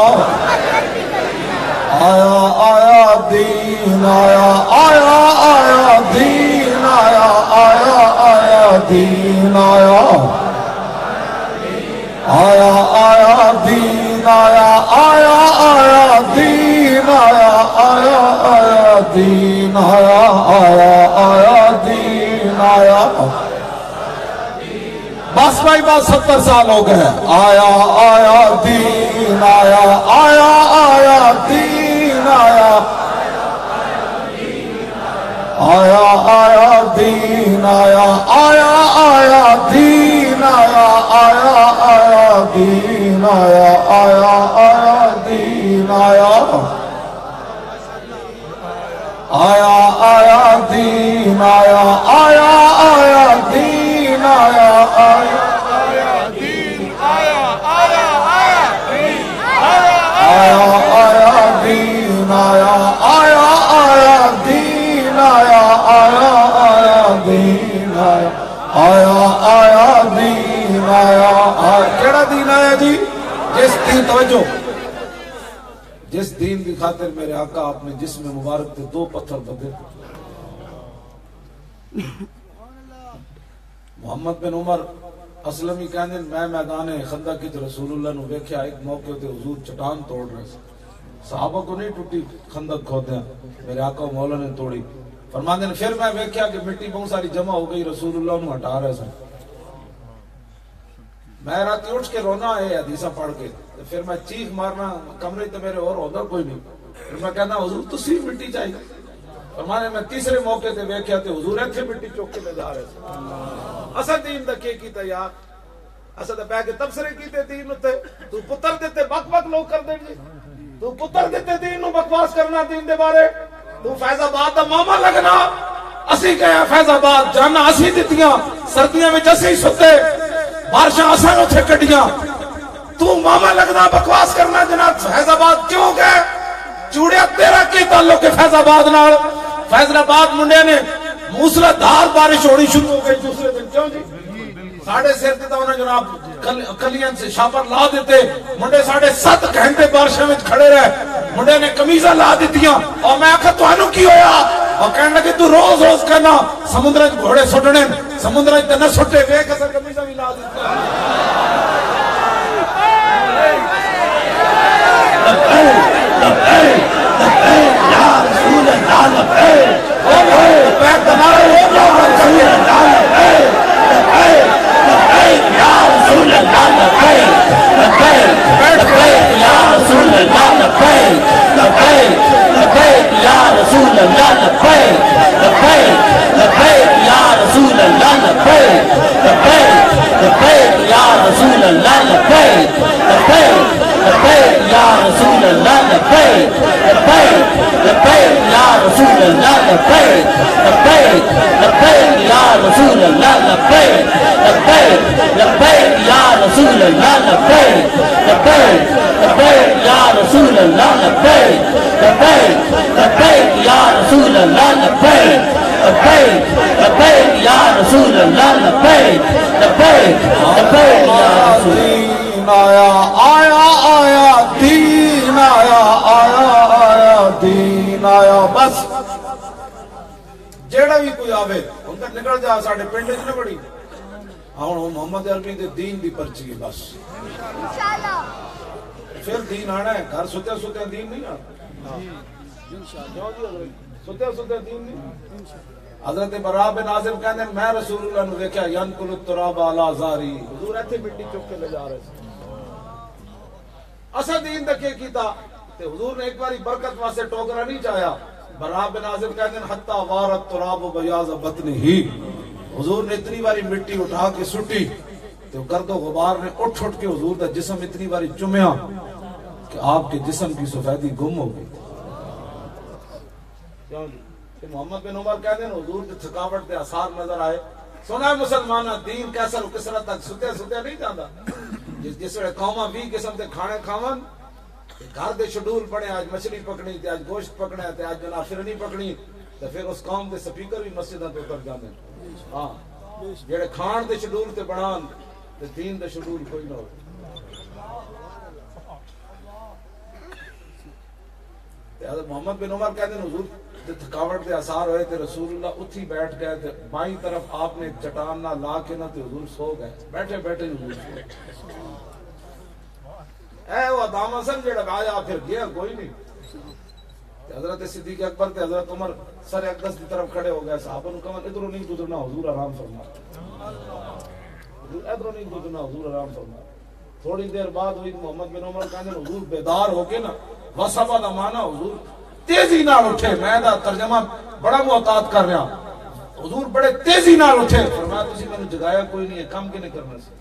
آیا آیا دین آیا، آیا آیا دین آیا، آیا آیا دین آیا، آیا آیا دین آیا، آیا آیا دین آیا، آیا آیا دین آیا، آیا آیا دین آیا. بس بھائی بس 70 سال ہو گئے. آیا آیا دین آیا، آیا آیا دین آیا، آیا آیا دین آیا، آیا آیا دین آیا، آیا آیا دین آیا، آیا آیا دین آیا، آیا آیا دین آیا، آیا آیا دین آیا، آیا آیا دین آیا، آیا آیا دین آیا، آیا آیا دین آیا، آیا آیا دین آیا، آیا آیا دین آیا، آیا آیا دین آیا. کیڑا دین آیا جی؟ جس دین توجہ جس دین کی خاطر میرے آقا آپ نے جسم مبارک تے 2 پتھر بدے. محمد بن عمر اسلمی کہندے میں میدان خندق وچ رسول اللہ نو ویکھیا ایک موقع تے حضور چٹان توڑ رہے سے. صحابہ کو نہیں ٹوٹی خندق کھودیا، میرے آقا مولا نے توڑی. فرماندے نے پھر میں ویکھیا کہ مٹی بہت ساری جمع ہو گئی، رسول اللہ نو ہٹا رہے سن. میں رات اٹھ کے رونا ہے حدیثاں پڑھ کے، پھر میں چیخ مارنا کمرے تے میرے اور ہوندا کوئی نہیں. پھر میں کہنا حضور تسی مٹی چاہیے. فرمانے میں تیسرے موقع تے ویکھیا تے حضور ایتھے مٹی چوک کے لے جا رہے سن. اسا دین دا کی کیتا یار، اسا تے بیٹھ کے تبصرے کیتے دین تے. تو پتر دیتے بک بک لوگ کر دیں گے، تو پتر دیتے دین نو بکواس کرنا دین دے بارے. تو فیض آباد دا ماما لگنا، اسی کہیا فیض آباد جانا اسی دتیاں، سردیاں وچ اسی ستے، بارشاں اساں اوتھے کڈیاں. تو ماما لگنا بکواس کرنا جناب فیض آباد کیوں گئے؟ چوڑیا تیرا کی تعلق ہے فیض آباد نال؟ فیض آباد منڈے نے موسلا دھار بارش ہونی شروع ہو گئی دوسرے دن. کیوں جی؟ ساڑھے سیر دیتا انہیں جناب کلیاں سے شاپر لا دیتے. منڈے ساڑھے 7 گھنٹے بارشاں میں کھڑے رہے. منڈے نے کمیزہ لا دیتیاں اور میں آکھا تو انو کی ہویا؟ اور کہنے لگے تو روز روز کہنا سمندرہ گھوڑے سٹنے، سمندرہ نہ سٹے وے کسر کمیزہ بھی لا دیتے. یا رسول اللہ لبیک، لبیک تمہارے ہو جاؤ رسول اللہ لبیک، لبیک یا رسول اللہ لبیک، لبیک یا رسول اللہ لبیک، لبیک یا رسول اللہ لبیک، لبیک یا رسول اللہ لبیک، لبیک یا رسول اللہ لبیک، لبیک یا رسول اللہ لبیک، لبیک یا رسول اللہ لبیک، لبیک یا رسول اللہ لبیک، لبیک یا رسول اللہ لبیک، لبیک یا رسول اللہ لبیک، لبیک یا رسول اللہ لبیک، لبیک یا رسول اللہ لبیک، لبیک یا رسول آیا، آیا آیا دین آیا، آیا آیا دین آیا. بس جیڑا بھی کوئی آوے ان کا نکل جا ساڑھے پنڈے چ نہ بڑی ہوں محمد عربی دے دین دی پرچی ہے. بس پھر دین آنا ہے. گھر ستیا ستیا دین نہیں آنا، ستیا ستیا دین نہیں. حضرت براء بن عازب کہتے ہیں میں رسول اللہ نے دیکھا ینقل التراب علی زاری، حضور ایتھے مٹی چک کے لے جا رہے تھے. اصل دین دکے کیتا تے حضور نے ایک باری برکت واسطے ٹوکرا نہیں چاہیا. برا بن عازب کہتے ہیں حتی وارت تراب و بیاض بطن ہی. حضور نے اتنی باری مٹی اٹھا کے سٹی تو گرد و غبار نے اٹھ کے حضور دا جسم اتنی باری چمیا کہ آپ کے جسم کی سفیدی گم ہو گئی. محمد بن عمر کہتے ہیں حضور کے تھکاوٹ کے آثار نظر آئے. سنا ہے مسلمانہ دین کیسا رو کس طرح تک ستے نہیں جاتا. جس ویلے قوما 20 قسم کے کھانے کھاون گھر دے شیڈول بنے آج مچھلی پکڑنی تے آج گوشت پکڑنا تے آج جناب شرنی پکڑنی تے پھر اس قوم دے سپیکر بھی مسجداں تے اتر جاندے. ہاں جڑے کھان دے شیڈول تے بنان تے دین دے شیڈول کوئی نہ ہو. تے حضرت محمد بن عمر کہتے ہیں حضور تے تھکاوٹ دے آثار ہوئے تے رسول اللہ اتھی بیٹھ گئے تے بائیں طرف آپ نے چٹان نہ لا کے نہ تے حضور سو گئے. بیٹھے بیٹھے حضور سو گئے. اے وہ ادام حسن جڑا آیا پھر گیا کوئی نہیں. حضرت صدیق اکبر تے حضرت عمر سر اقدس کی طرف کھڑے ہو گئے. صحابہ نے کہا ادھروں نہیں گزرنا حضور آرام فرما. ادھروں نہیں گزرنا حضور آرام فرما. تھوڑی دیر بعد ہوئی محمد بن عمر کہنے حضور بیدار ہو کے نا وصبا دا مانا حضور تیزی نال اٹھے. میں دا ترجمہ بڑا محتاط کر رہا. حضور بڑے تیزی نال اٹھے. فرمایا تسی میں نے جگایا کوئی نہیں ہے کم کے نہیں کرنا سی.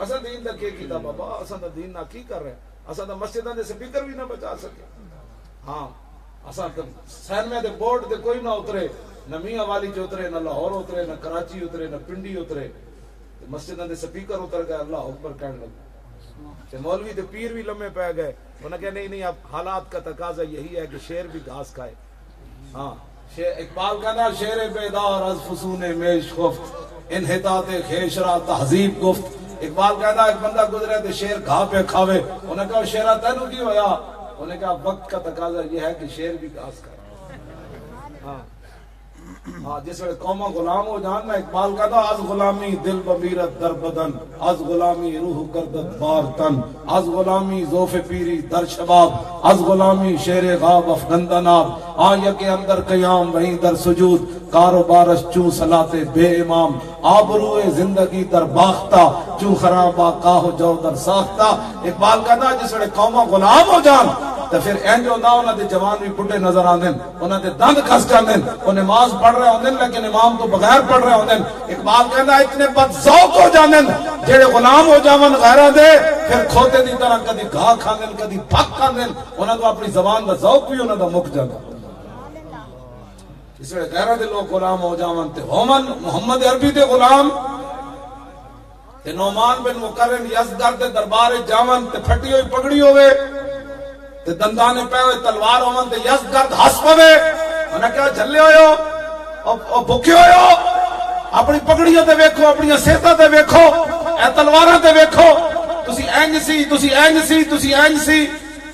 اساں دین دا کی کیتا بابا. اساں دا دین نہ کی کر رہے ہیں. اساں دا مسجداں دے سپیکر بھی نہ بچا سکے. ہاں اساں تے سینمے دے بورڈ تے کوئی نہ اترے. نہ میاں والی جو اترے نہ لاہور اترے نہ کراچی اترے نہ پنڈی اترے. مسجداں دے سپیکر اتر گئے. اللہ اکبر کہنے لگے. تے مولوی تے پیر بھی لمے پہ گئے. انہوں نے کہا نہیں اب حالات کا تقاضا یہی ہے کہ شیر بھی گھاس کھائے. ہاں اقبال کہنا شیر بیدار از فسون میش خفت انحطاط خیش را تہذیب گفت. اقبال کہتا ایک بندہ گزرے تو شیر گھا پہ کھاوے. انہوں نے کہا شیرہ تینوں کی ہویا. انہوں نے کہا وقت کا تقاضا یہ ہے کہ شیر بھی گھاس کھائے. ہاں جس وقت قومہ غلام ہو جان میں اقبال کہتا از غلامی دل بمیرت در بدن از غلامی روح گردت بار تن از غلامی ذوف پیری در شباب از غلامی شیر غاب افغندن آب آیا کے اندر قیام وہیں در سجود کاروبارش چوں صلاتے بے امام آبروئے زندگی در باختہ چوں خرابہ کاہو جو در ساختہ. اقبال کہتا جس وقت قومہ غلام ہو جان تو پھر اینج ہوتا انہوں نے جوان بھی بڑھے نظر آنے انہوں نے دند کھس جانے وہ نماز پڑھ رہے ہوندے لیکن امام تو بغیر پڑھ رہے ہوندے. اقبال کہتا اتنے بد ذوق ہو جانے جڑے غلام ہو جاون غیرہ دے پھر کھوتے دی طرح کدی گھا کھاندے کدی پھک کھاندے. انہوں نے اپنی زبان دا ذوق بھی انہوں نے مک جانا. اس وقت غیرہ دے لوگ غلام ہو جاون تے ہومن محمد عربی دے غلام تے نعمان بن مقرن یزدگرد دے دربار جاون تے پھٹی ہوئی پگڑی ہوئے تے دندانے پہ ہوئے تلوار ہومن تے یزدگرد ہس پوے. انہیں کہا جھلے ہوئے ہو بھکے ہوئے ہو اپنی پگڑیوں تے ویکھو اپنی صحتاں تے ویکھو اے تلواراں تے ویکھو تسی اینج سی تسی اینج سی تسی اینج سی.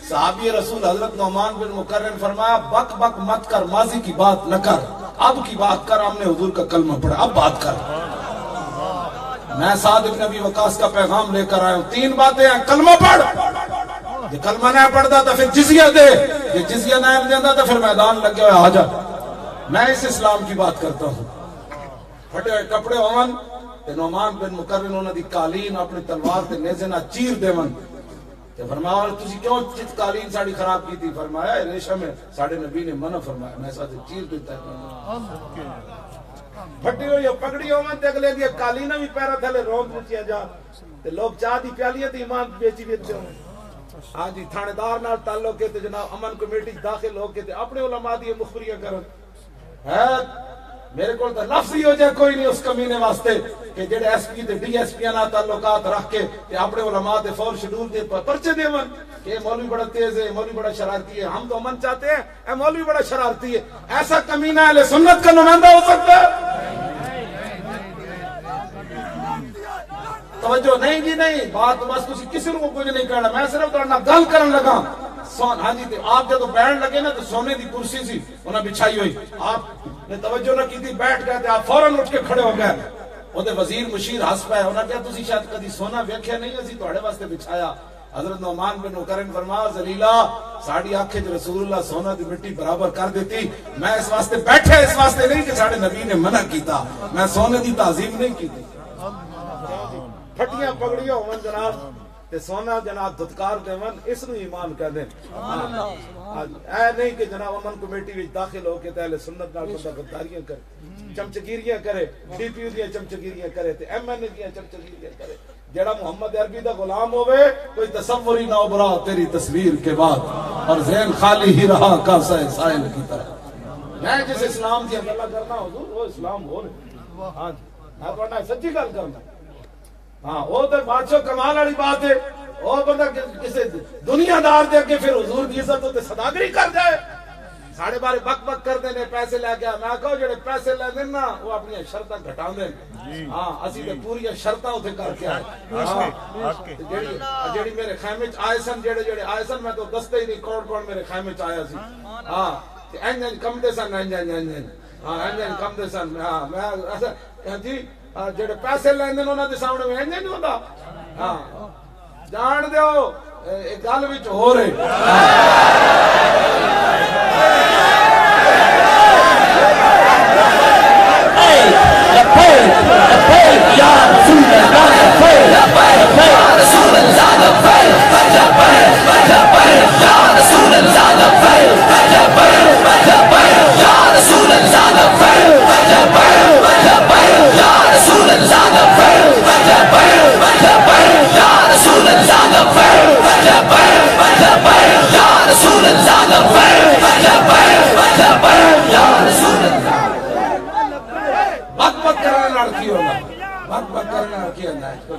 صحابی رسول حضرت نعمان بن مقرن فرمایا بک بک مت کر ماضی کی بات نہ کر اب کی بات کر. ہم نے حضور کا کلمہ پڑھا اب بات کر. میں سعد بن ابی وقاص کا پیغام لے کر آیا ہوں. 3 باتیں ہیں. کلمہ پڑھ. یہ کلمہ نہیں پڑھتا تو پھر جزیہ دے. یہ جزیہ نہیں دیتا تو پھر میدان لگے ہوئے آ جا. میں اس اسلام کی بات کرتا ہوں. پھٹے ہوئے کپڑے ہون تے نعمان بن مقرن انہوں دی قالین اپنی تلوار تے نیزے نہ چیر دیون. فرمایا تسی کیوں قالین ساڑی خراب کی تھی. فرمایا ریشم ہے ساڑے نبی نے منع فرمایا میں ساتھ چیر دیتا ہے. پھٹی ہوئی پگڑی ہومن تے اگلے دی قالینہ بھی پیرا تھلے روم پوچھیا جا تے لوگ چاہ دی پیالیاں تے ایمان بیچی بیچتے ہوں. ہاں جی تھانے دار نال تعلق کے تے جناب امن کمیٹی داخل ہو کے تے اپنے علماء دی مخبریاں کرن. میرے کو تو لفظ ہی ہو جائے کوئی نہیں اس کمینے واسطے کہ جڑے ایس پی تے ڈی ایس پی نہ تعلقات رکھ کے تے اپنے علماء تے فور شیڈول دے پرچے دیون کہ مولوی بڑا تیز ہے مولوی بڑا شرارتی ہے. ہم تو امن چاہتے ہیں اے مولوی بڑا شرارتی ہے. ایسا کمینہ اہل سنت کا نمائندہ ہو سکتا ہے؟ توجہ نہیں جی نہیں. بات بس تسی کسی کو کچھ نہیں کرنا. میں صرف تہاڈے نال گل کرن لگا. ہاں جی آپ جدو بیٹھ لگے نا تو سونے دی کرسی سی انہیں بچھائی ہوئی. آپ نے توجہ نہ کی تھی بیٹھ گئے تھے. آپ فوراً اٹھ کے کھڑے ہو گئے. وہ وزیر مشیر ہس پائے. انہوں نے کہا تسی شاید کدی سونا ویکھیا نہیں اسی تہاڈے واسطے بچھایا. حضرت نعمان بن مقرن فرمایا ذلیلا ساڑی آنکھیں جو رسول اللہ سونا دی مٹی برابر کر دیتی. میں اس واسطے بیٹھا اس واسطے نہیں کہ ساڑے نبی نے منع کیتا. میں سونے دی تعظیم نہیں کی تھی. پھٹیاں پگڑیاں ہون جناب تے سونا جناب دھتکار دیون اس نو ایمان کہہ دیں اے نہیں کہ جناب امن کمیٹی وچ داخل ہو کے اہل سنت نال بندہ غداریاں کرے چمچگیریاں کرے ڈی پی یو دیاں چمچگیریاں کرے تے ایم این اے دیاں چمچگیریاں کرے جڑا محمد عربی دا غلام ہوئے کوئی تصور ہی نہ ابھرا تیری تصویر کے بعد اور ذہن خالی ہی رہا کاسہ سائل کی طرح میں جس اسلام کی گلا کرنا حضور وہ اسلام ہو رہے ہاں میں پڑھنا سچی گل کرنا ہاں وہ تو بادشاہ کمال والی بات ہے وہ بندہ کسی دنیا دار دے کے پھر حضور دی عزت تے صداگری کر جائے ساڑھے بارے بک بک کر دینے پیسے لے گیا میں کہو جڑے پیسے لے دیں نا وہ اپنی شرطاں گھٹا دیں ہاں اسی تے پوری شرطاں اتنے کر کے آئے جیڑی میرے خیمے چ آئے سن جڑے آئے سن میں تو دستے ہی نہیں کون میرے خیمے چ آیا سی ہاں انجن کم دے سن انجن ہاں انجن کم دے سن ہاں میں جی جڑے پیسے لیندے انہاں دے سامنے میں انجن نہیں ہوندا ہاں جان دیو ایک گل وچ ہو رہے یا رسول اللہ یا رسول اللہ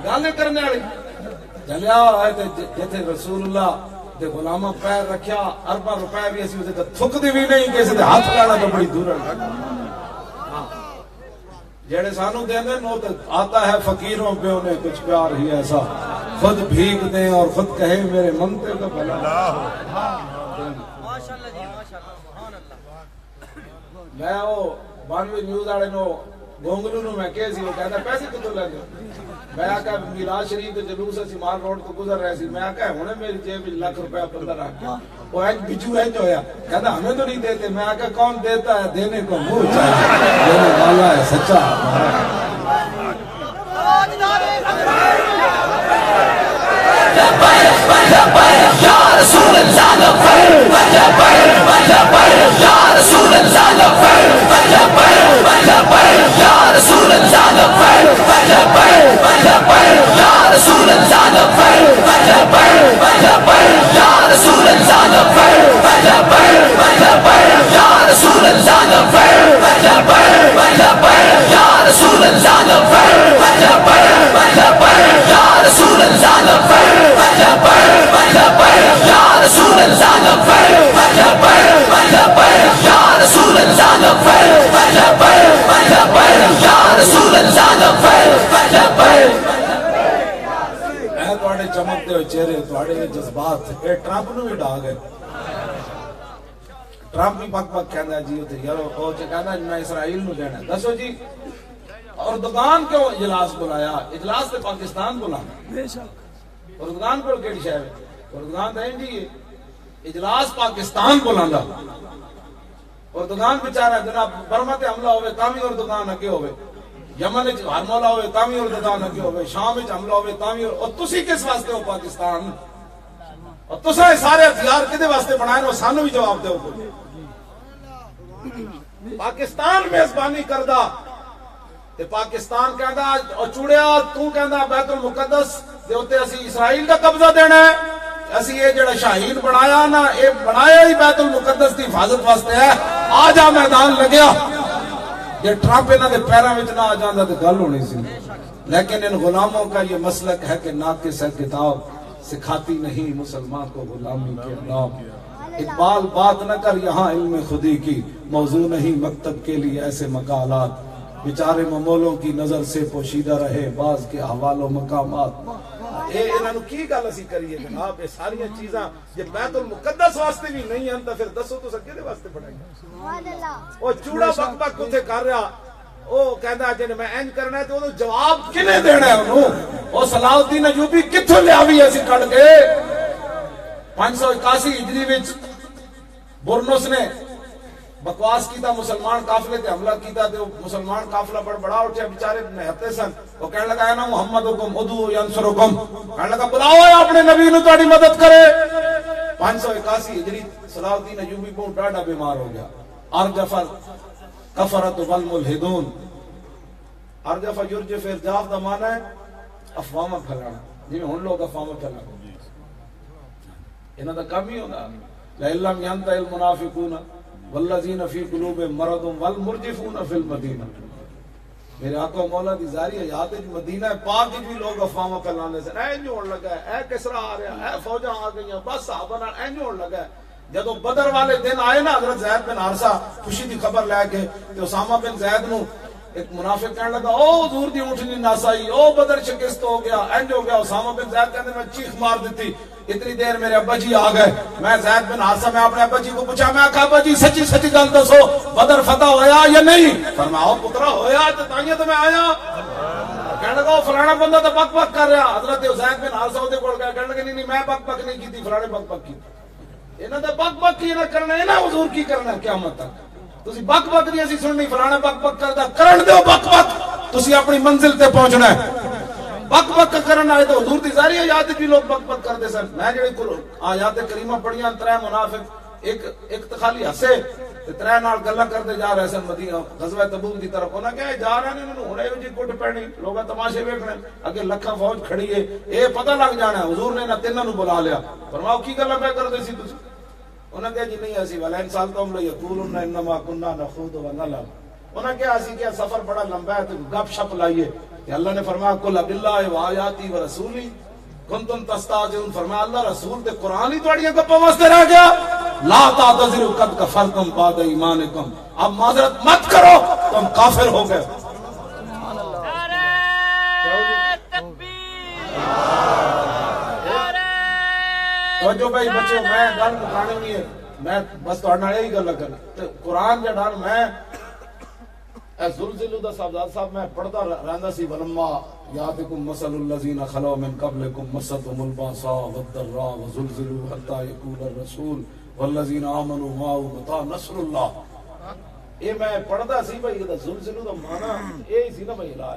گل کرنے والی جلیا جیسے رسول اللہ دے غلامہ پیر رکھیا ارباں روپے بھی اسی اسے تھک دی بھی نہیں کہ اسے ہاتھ لانا تو بڑی دور جڑے سانو دے دیں نو آتا ہے فقیروں پہ انہیں کچھ پیار ہی ایسا خود بھیگ دیں اور خود کہے میرے منتے کا بھلا میں وہ 92 نیوز والے نو گونگلو نو میں کہے سی وہ کہتا پیسے کتوں لے دیں میں آکا میلاد شریف کے جلوس سے مال روڈ تو گزر رہے سی میں آکا ہونے میری جیب ₹1,00,000 بندہ رکھ کے وہ ایک بجو ہے جو ہے کہتا ہمیں تو نہیں دیتے میں آکا کون دیتا ہے دینے کو منہ چاہیے دینے والا ہے سچا یا رسول اللہ یا رسول اللہ یا رسول چمکتے ہوئے چہرے تھوڑے جذبات اے ٹرمپ نو بھی ڈا گئے ٹرمپ بھی بک بک کہنا جی تے یارو او کہنا میں اسرائیل نو دینا دسو جی اردگان کیوں اجلاس بلایا اجلاس تے پاکستان بلانا بے شک اردگان کو کیڑی شے اردگان تے جی اجلاس پاکستان بلاندا اردگان بیچارہ جناب برما تے حملہ ہوے تاں بھی اردگان اگے ہوے یمن وچ حملہ ہوے تاں بھی اردگان اگے ہوے شام وچ حملہ ہوے تاں بھی اور تسی کس واسطے ہو پاکستان اور تساں سارے ہتھیار کدے واسطے بنائے نو سانو بھی جواب دیو پاکستان میزبانی کردا تے پاکستان کہندا او چوڑیا تو کہندا بیت المقدس دے اوتے اسی اسرائیل دا قبضہ دینا ہے اسی یہ جڑا شاہین بنایا نا اے بنایا ہی بیت المقدس دی حفاظت واسطے ہے آ جا میدان لگیا یہ ٹرمپ انہاں دے پیراں وچ نہ آ جاندا تے گل ہونی سی لیکن ان غلاموں کا یہ مسلک ہے کہ ناقص ہے کتاب سکھاتی نہیں مسلمان کو غلامی کے نام اقبال بات نہ کر یہاں علم خودی کی موضوع نہیں مکتب کے لیے ایسے مقالات بیچارے ممولوں کی نظر سے پوشیدہ رہے بعض کے حوال و مقامات اے انہاں نو کی گل اسی کریے جناب یہ ساری چیزاں جے بیت المقدس واسطے بھی نہیں ہیں تے پھر دسو تو کدے واسطے بنائی سبحان اللہ او چوڑا بک بک اوتھے کر رہا او کہندا جے میں اینج کرنا ہے تے اونوں جواب کنے دینا ہے اونوں او صلاح الدین ایوبی کتھوں لیاوی اسی کڈ کے 581 ہجری وچ برنس نے بکواس کیتا مسلمان قافلے تے حملہ کیتا تے مسلمان قافلہ بڑا اٹھیا بیچارے نہتے سن وہ کہنے لگا ہے نا محمدکم ادعو ینصرکم، کہنے لگا بلاؤ اپنے نبی نے تہاڈی مدد کرے۔ 581 ہجری صلاح الدین ایوبی بہت ڈاڈا بیمار ہو گیا۔ ارجف کفرت والملحدون، ارجف یرجف ارجاف دا معنی ہے افواہ پھیلانا، جی ہن لوگ افواہ پھیلانا، انہاں دا کام ہی ہونا لَإِلَّمْ يَنْتَهِ الْمُنَافِقُونَ وَالَّذِينَ فِي قُلُوبِهِمْ مَرَضٌ وَالْمُرْجِفُونَ فِي الْمَدِينَةِ۔ میرے آقا مولا دی زاری حیات مدینہ پاک بھی لوگ افواہ پھیلانے سے اے جوڑ لگا ہے، اے کسرا آ رہا ہے، اے فوجاں آ گئیاں، بس صحابہ نال اے جوڑ لگا ہے۔ جدو بدر والے دن آئے نا حضرت زید بن حارثہ خوشی دی خبر لے کے تے اسامہ بن زید نو ایک منافق کہنے لگا او حضور دی اونٹنی ناسائی، او بدر شکست ہو گیا، انج ہو گیا۔ اسامہ بن زید کہتے میں چیخ مار دیتی، اتنی دیر میرے ابا جی آ گئے۔ میں زید بن حارثہ میں اپنے ابا جی کو پوچھا، میں کہا ابا جی سچی سچی گل دسو بدر فتح ہویا یا نہیں؟ فرمایا پترا ہویا تے تائیں تو میں آیا۔ کہنے لگا او فلانا بندہ تو بک بک کر رہا۔ حضرت زید بن حارثہ دے کول گیا، کہنے لگا نہیں میں بک بک نہیں کیتی، فلانے بک بک کی۔ انہاں تے بک بک کی نہ کرنا ہے نا حضور کی کرنا قیامت تک۔ تسی بک بک نہیں اسی سننی، فلانا بک بک کردا، کرن دیو بک بک، تسی اپنی منزل تے پہنچنا ہے۔ بک بک کرنا ہے تو حضور دی ساری آیات بھی لوگ بک بک کردے سن۔ میں جڑے آیات کریمہ پڑھیاں، ترے منافق ایک تو خالی ہسے تے ترے نال گلاں کردے جا رہے سن مدینہ غزوہ تبوک دی طرف۔ انہاں کہے جا رہے نے انہوں ہنے جی کٹ پینی، لوگاں تماشے ویکھنے، اگے لکھاں فوج کھڑی ہے، اے پتہ لگ جانا ہے۔ حضور نے نہ تیناں نو بلا لیا، فرماؤ کی گلاں پہ کردے سی تسی؟ انہاں کہا جی نہیں ایسی والا انسان تو ہم لے یقولون انما کننا نخوض ونلعب۔ انہاں کہا اسی کیا سفر بڑا لمبا ہے تو گپ شپ لائیے کہ اللہ نے فرمایا قل باللہ وآیاتی ورسولی کنتم تستہزئون، فرمایا اللہ رسول تے قرآن ہی تواڈیاں گپاں واسطے رہ گیا، لا تعتذروا قد کفرتم بعد ایمانکم، اب معذرت مت کرو تم کافر ہو گئے۔ توجہ بھائی بچے، میں گل مکانی نہیں ہے، میں بس تہاڈے نال یہی گل کرنا تے قرآن جڑا میں اے زلزلو دا صاحب میں پڑھدا رہندا سی، ولما یاتکم مثل الذین خلو من قبلکم مستهم الباساء والضراء وزلزلوا حتى یقول الرسول والذین آمنوا معه متى نصر اللہ۔ یہ میں پڑھدا سی بھائی دا زلزلو دا معنی اے سی نا بھائی لا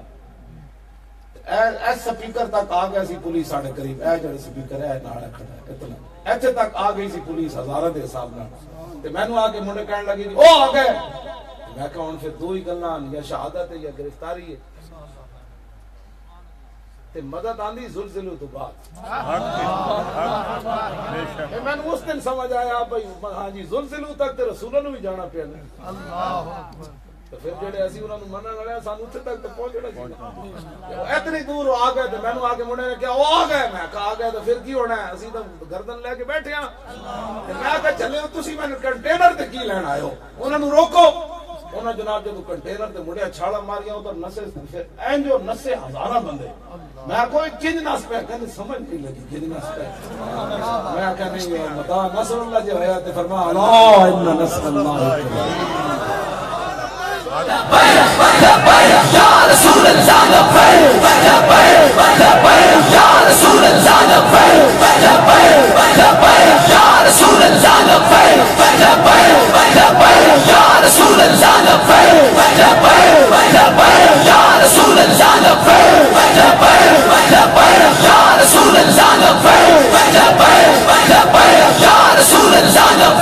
اے سپیکر تک آ گیا سی پولیس ساڈے قریب، اے جڑے سپیکر ہے نال کھڑا ہے اتنا ایتھے تک آ گئی سی پولیس ہزاراں دے حساب نال۔ تے مینوں آ کے منڈے کہن لگے جی او آ گئے، میں کہا ہن پھر دو ہی گلاں، یا شہادت ہے یا گرفتاری ہے۔ تے مدد آندی زلزلے تو بعد میں نے اس دن سمجھ آیا بھائی ہاں جی زلزلے تک تے رسولوں نو بھی جانا پیا۔ تو پھر جڑے اسی انہاں نو منن والے سانو اتنے تک تے پہنچنا سی، اتنی دور آ گئے تے مینوں آ کے منڈے نے کہا او آ گئے، میں کہا آ گئے تو پھر کی ہونا ہے، اسی تو گردن لے کے بیٹھے ہاں۔ میں کہا چلے تسی میں کنٹینر تے کی لین آئے ہو، انہاں نو روکو۔ انہاں جناب جدو کنٹینر تے مڑیا چھاڑا ماریاں ادھر نسے، پھر این جو نسے ہزاراں بندے، میں کوئی کنج نس پہ کہنے سمجھ نہیں لگی کنج نس پہ، میں کہا نہیں متا نصر اللہ جو ہے تے فرمایا الا ان نصر اللہ یا رسول اللہ یا رسول اللہ یا رسول اللہ یا رسول اللہ یا رسول اللہ یا رسول اللہ یا رسول اللہ یا رسول اللہ یا رسول اللہ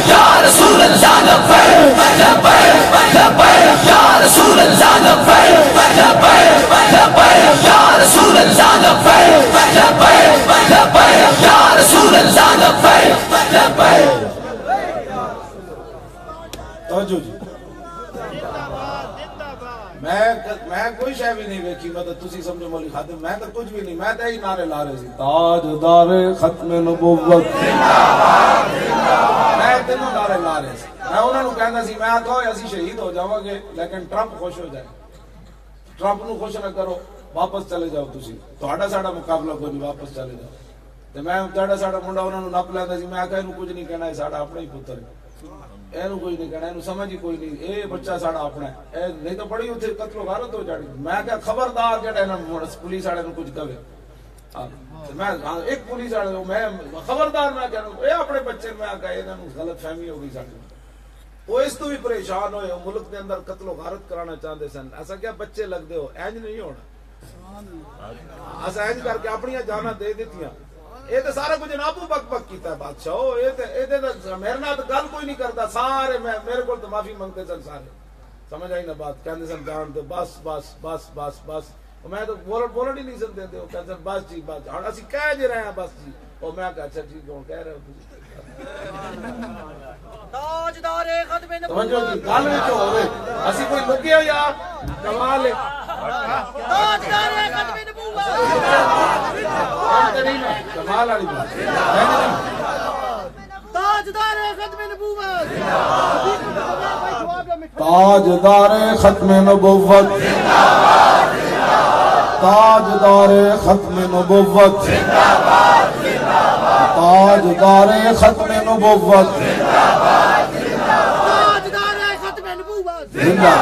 یا رسول اللہ یا رسول اللہ۔ توجہ جی، میں کوئی شے بھی نہیں ویکھی، میں تو تسی سمجھو مولی خاتم، میں تو کچھ بھی نہیں، میں تو ہی نعرے لا رہے سی تاجدار ختم نبوت، میں تینوں نعرے لا رہے سی۔ میں انہوں نے کہنا سی، میں کہو اسی شہید ہو جاؤں گے لیکن ٹرمپ خوش ہو جائے، ٹرمپ نو خوش نہ کرو، واپس چلے جاؤ تسی، تہاڈا ساڈا مقابلہ کوئی نہیں، واپس چلے جاؤ۔ تے میں تہاڈا ساڈا منڈا انہوں نے نپ لیندا سی، میں کہا اینوں کچھ نہیں کہنا، ساڈا اپنا ہی پتر ہے، اینوں کچھ نہیں کہنا، اینوں سمجھ ہی کوئی نہیں، اے بچہ ساڈا اپنا ہے، اے نہیں تو بڑی اتھے قتل و غارت ہو جاڑی۔ میں کہا خبردار جڑا انہاں پولیس والے نوں کچھ کہے، میں ایک پولیس والے میں خبردار، میں کہنا اے اپنے بچے، میں کہا انہاں نوں غلط فہمی ہو گئی ساڈی، وہ اس تو بھی پریشان ہوئے ملک کے اندر قتل و غارت کرانا چاہتے سن ایسا کیا بچے لگتے ہو اینج نہیں ہونا ایسا اینج کر کے اپنی جانا دے دیتیاں یہ تو سارا کچھ نابو بک بک کیتا ہے بادشاہ میرے نال گل کوئی نہیں کرتا سارے میرے کو تو معافی منگتے سن سارے سمجھ آئی نا بات کہتے سن جان دو بس بس بس بس بس میں تو بولن ہی نہیں سن دیتے ہو کہتے سن بس جی بس ہوں اسی کہہ جی رہے ہیں بس جی اور میں کہا اچھا ٹھیک ہوں کہہ رہے ہو تاجدار ختم توجہ جی گل وچ ہوے اسی کوئی لگیا یا کمال ہے تاجدار ختم نبوت کمال والی بات تاجدار ختم نبوت تاجدار ختم نبوت تاجدار ختم نبوت تاجدار ختم نبوت تاجدار ختم نبوت زندہ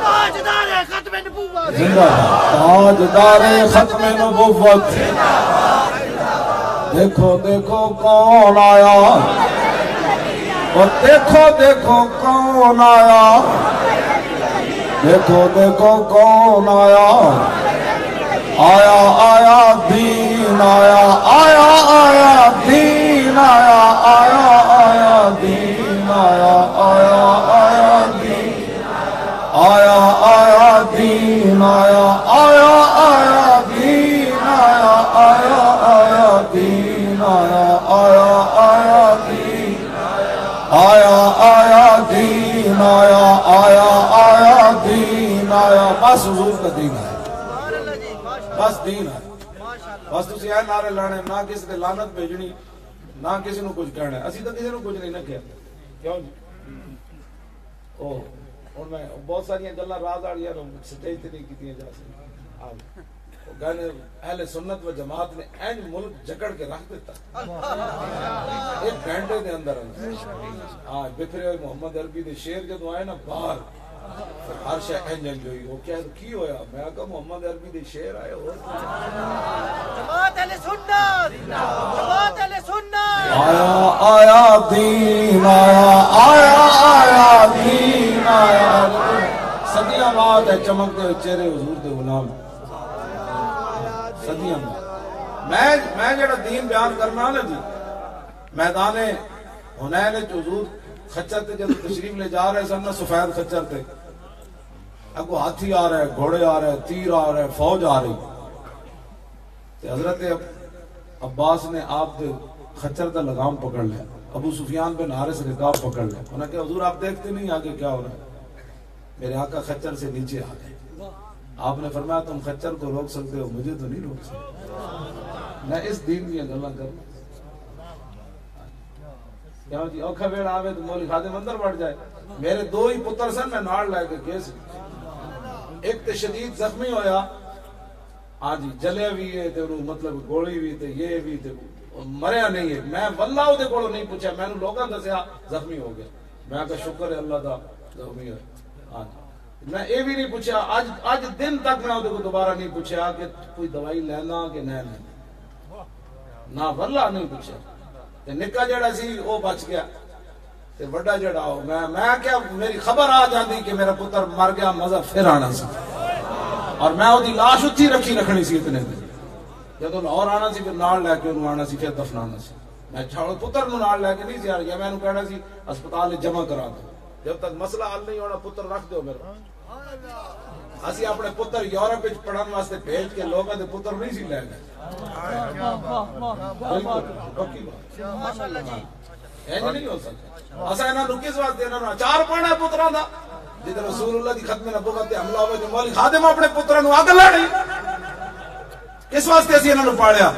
تاجدار ختم نبوت زندہ تاجدار ختم نبوت دیکھو دیکھو کون آیا اور دیکھو دیکھو کون آیا دیکھو دیکھو کون آیا آیا آیا دین آیا آیا آیا دین آیا آیا آیا دین آیا آیا آیا دین آیا آیا دین آیا آیا آیا دین آیا آیا آیا دین آیا آیا آیا دین آیا آیا دین آیا آیا آیا دین آیا بس حضور کا دین آیا بس دین آیا بس تسی اے نعرے لانے نہ کسی تے لعنت بھیجنی نہ کسی نو کچھ کہنا اسی تو کسی نو کچھ نہیں نہ کہیا کیوں جی او اور میں بہت ساری گلاں راز والیاں سٹیج تے نہیں کیتیاں جا سکدی گانے اہل سنت و جماعت نے این ملک جکڑ کے رکھ دیتا ایک گھنٹے دے اندر ہاں بکھرے ہوئے محمد عربی دے شیر جدو آئے نا باہر ہر شے انجن جو ہی وہ کیا کی ہویا میں کہا محمد عربی دے شیر آئے ہو جماعت اہل سنت جماعت اہل سنت آیا آیا دین آیا آیا آیا دین آیا صدیاں بعد ہے چمکتے ہوئے چہرے حضور دے غلام صدیاں میں جڑا دین بیان کرنا نا جی میدان حنین حضور خچر تے جب تشریف لے جا رہے سن نا سفید خچر تے اگو ہاتھی آ رہا ہے گھوڑے آ رہے ہیں تیر آ رہے ہیں فوج آ رہی تے حضرت عباس نے آپ دے خچر دا لگام پکڑ لیا ابو سفیان بن حارث رکاب پکڑ لیا انہوں نے کہا حضور آپ دیکھتے نہیں آگے کیا ہو رہا ہے میرے آقا خچر سے نیچے آ گئے آپ نے فرمایا تم خچر کو روک سکتے ہو مجھے تو نہیں روک سکتے میں اس دین کی گلا کروں کیوں جی اوکھا ویڑ آوے تو مولی خادم اندر بڑھ جائے میرے دو ہی پتر سن میں ناڑ لائے کے کیس ایک تے شدید زخمی ہویا ہاں جی جلے بھی ہے تے مطلب گولی بھی تے یہ بھی تے مریا نہیں ہے میں واللہ او دے کولوں نہیں پوچھا میں نے لوگاں دسیا زخمی ہو گیا میں کہا شکر ہے اللہ دا زخمی ہے ہاں جی میں یہ بھی نہیں پوچھا آج دن تک میں کو دوبارہ نہیں پوچھا کہ کوئی دوائی لینا کہ نہیں لینا نہ واللہ نہیں پوچھا تے نکا جڑا سی وہ بچ گیا تے بڑا جڑا ہو میں کیا میری خبر آ جاندی کہ میرا پتر مر گیا مزہ پھر آنا سی اور میں وہ دی لاش اتھی رکھنی سی اتنے دن جدو لاہور آنا سی پھر نال لے کے انہوں آنا سی پھر دفنانا سی میں چھاڑو پتر نو نال لے کے نہیں سی آ گیا میں انہوں کہنا سی اسپتال جمع کرا دو جب تک مسئلہ حل نہیں ہونا پتر رکھ دو میرا اسی اپنے پتر یورپ وچ پڑھن واسطے بھیج کے لوگاں دے پتر نہیں سی لے گئے ماشاءاللہ جی این نہیں ہو سکتا اسا انہاں نو کس واسطے انہاں نو اچار پانا ہے پتراں دا جدے رسول اللہ دی ختم نبوت تے حملہ ہوئے تے مولی خادم اپنے پتراں نو اگ لاڑی کس واسطے اسی انہاں نو پاڑیا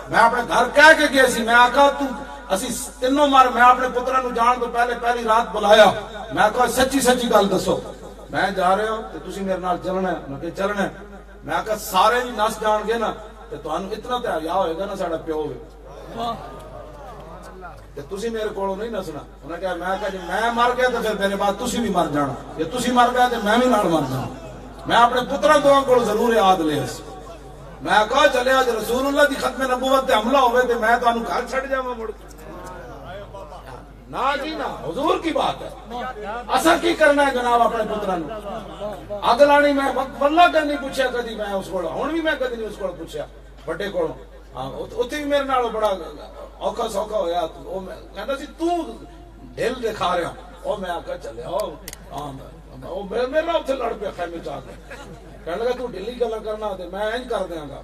میں اپنے گھر کہہ کے گیا سی میں آکھا تو اسی تینوں مار میں اپنے پتراں نو جان تو پہلی رات بلایا میں کہا سچی گل دسو میں جا رہے ہو تے تسی میرے نال چلنا ہے میں کہ چلنا ہے میں کہا سارے بھی نس جان گے نا تے تانوں اتنا تے حیا ہوئے گا نا ساڈا پیو ہوئے تے تسی میرے کولوں نہیں نسنا انہاں کہا میں کہا جی میں مر گیا تے پھر میرے بعد تسی بھی مر جانا یا تسی مر گئے تے میں بھی نال مر جانا میں اپنے پتروں کو ضرور یاد لیا میں کہا چلے آج رسول اللہ دی ختم نبوت تے حملہ ہوئے تے میں تانوں گھر چھڑ جاواں مڑ نا جی نا حضور کی بات ہے اساں کی کرنا ہے جناب اپنے پتراں نوں اگلانی میں واللہ کہ نہیں پوچھیا کدی میں اس کول ہن بھی میں کدی نہیں اس کول پوچھیا بڑے کول ہاں اوتھے بھی میرے نال بڑا اوکھا سوکھا ہویا او میں کہندا سی تو دل دکھا رہا او میں آکھا چلے او ہاں او میرا اوتھے لڑ پیا خیمے چ آ کے کہنے لگا تو ڈلی گلا کرنا تے میں انج کر دیاں گا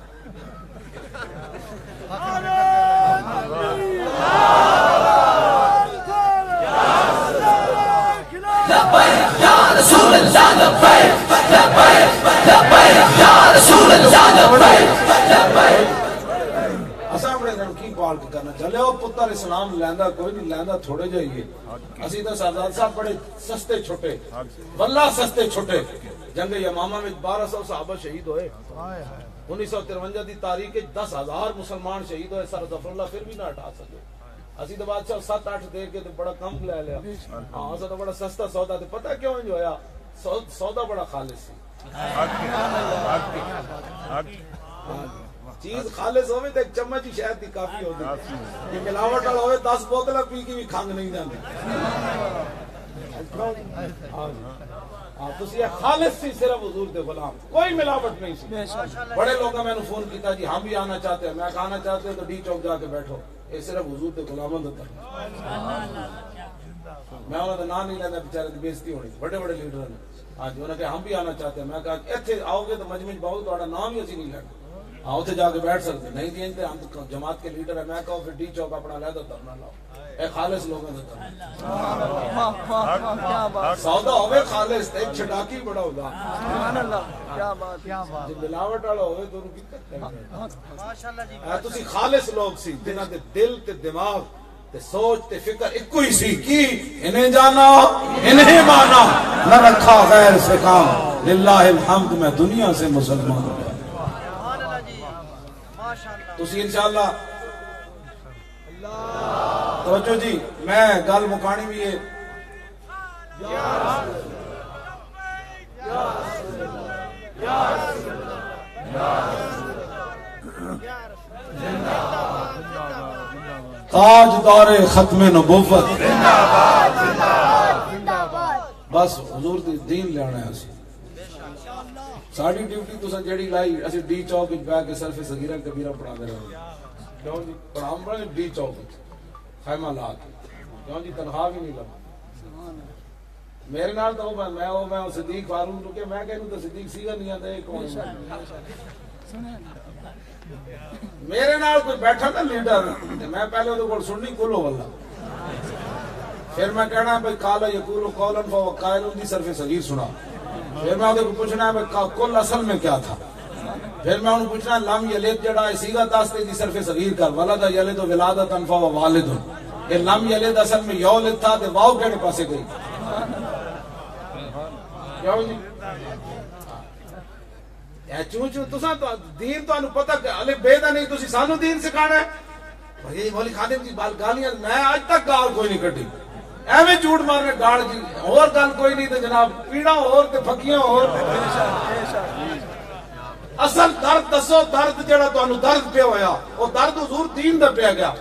لبیک یا رسول اللہ لبیک لبیک لبیک یا رسول اللہ لبیک لبیک اساں اپنے دل کی پال کے کرنا چلے او پتر اسلام لیندا کوئی نہیں لیندا تھوڑے جائیے اسی تے سردار صاحب بڑے سستے چھوٹے واللہ سستے چھوٹے جنگ یمامہ میں 1200 صحابہ شہید ہوئے 1953 دی تاریخ 10,000 مسلمان شہید ہوئے سر ظفر اللہ پھر بھی نہ ہٹا سکے اسی تو بادشاہ 7-8 دے کے تو بڑا کم لے لیا ہاں اسا تو بڑا سستا سودا تے پتہ کیوں انج ہویا سودا بڑا خالص سی چیز خالص ہوے تے ایک چمچ ہی شہد دی کافی ہوندی یہ ملاوٹ والا ہوے 10 بوتلاں پی کے بھی کھنگ نہیں جاندی ہاں تسی خالص سی صرف حضور دے غلام کوئی ملاوٹ نہیں سی بڑے لوگوں میں نے فون کیتا جی ہم بھی آنا چاہتے ہیں میں آنا چاہتے ہوں تو ڈی چوک جا کے بیٹھو یہ صرف حضور دے غلاموں دا میں انہاں دا نام نہیں لینا بیچارے دی بےزتی ہونی بڑے بڑے لیڈر نے ہاں جی انہاں کہ ہم بھی آنا چاہتے ہیں میں کہا ایتھے آؤ گے تو مجمع وچ بہت تہاڈا نام ہی اسی نہیں لینا ہاں اوتھے جا کے بیٹھ سکتے نہیں جی تے ہم جماعت کے لیڈر ہیں میں کہو پھر ڈی چوک اپنا علیحدہ دھرنا لاؤ اے خالص لوگوں دا دھرنا سودا ہوے خالص تے چھٹاکی بڑا ہوگا سبحان اللہ کیا بات جی ملاوٹ والا ہوے تو کی ماشاءاللہ جی تسی خالص لوگ سی جنہاں دے دل تے دماغ تے سوچ تے فکر ایکو ہی سی کی انہیں جانا انہیں مانا نہ رکھا غیر سے کام للہ الحمد میں دنیا سے مسلمان ہوں تسی انشاءاللہ توجہ جی میں گل مکانی بھی ہے تاجدار ختم نبوت بس حضور دی دین لینا ہے ساری ڈیوٹی تو جیڑی لائی اسی ڈی چوک وچ بیٹھ کے صرف صغیرہ کبیرہ پڑھا دے رہے کیوں جی پڑھام پڑھے ڈی چوک خیمہ لا کے کیوں جی تنخواہ بھی نہیں لگا میرے نال تو میں صدیق فاروق رکے میں کہوں تو صدیق سیگا نہیں آتا ایک میرے نال کوئی بیٹھا تھا لیڈر میں پہلے وہ کو سننی کلو واللہ پھر میں کہنا ہے بھئی قال یقول قولا فهو قائل دی صرف صغیر سنا پھر میں انہیں پوچھنا ہے کل اصل میں کیا تھا پھر میں انہیں پوچھنا ہے لم یلد جڑا ہے سیگا داستے دی صرف صغیر کر ولد یلد ولادت انفا و والد یہ لم یلد اصل میں یولد تھا تو واو کہنے پاسے گئی کیوں جی چون چون تساں دین تو انہوں پتہ کہ الف بے دا نہیں تسی سانو دین سکھانا ہے یہ مولی خادم جی بال گالیاں میں آج تک گال کوئی نہیں کٹی ایویں جھوٹ مارنے گال جی اور گل کوئی نہیں تو جناب پیڑا اور تے پھکیاں اور اصل درد دسو درد جڑا تو انہوں درد پہ ہویا وہ درد حضور دین دا پہ گیا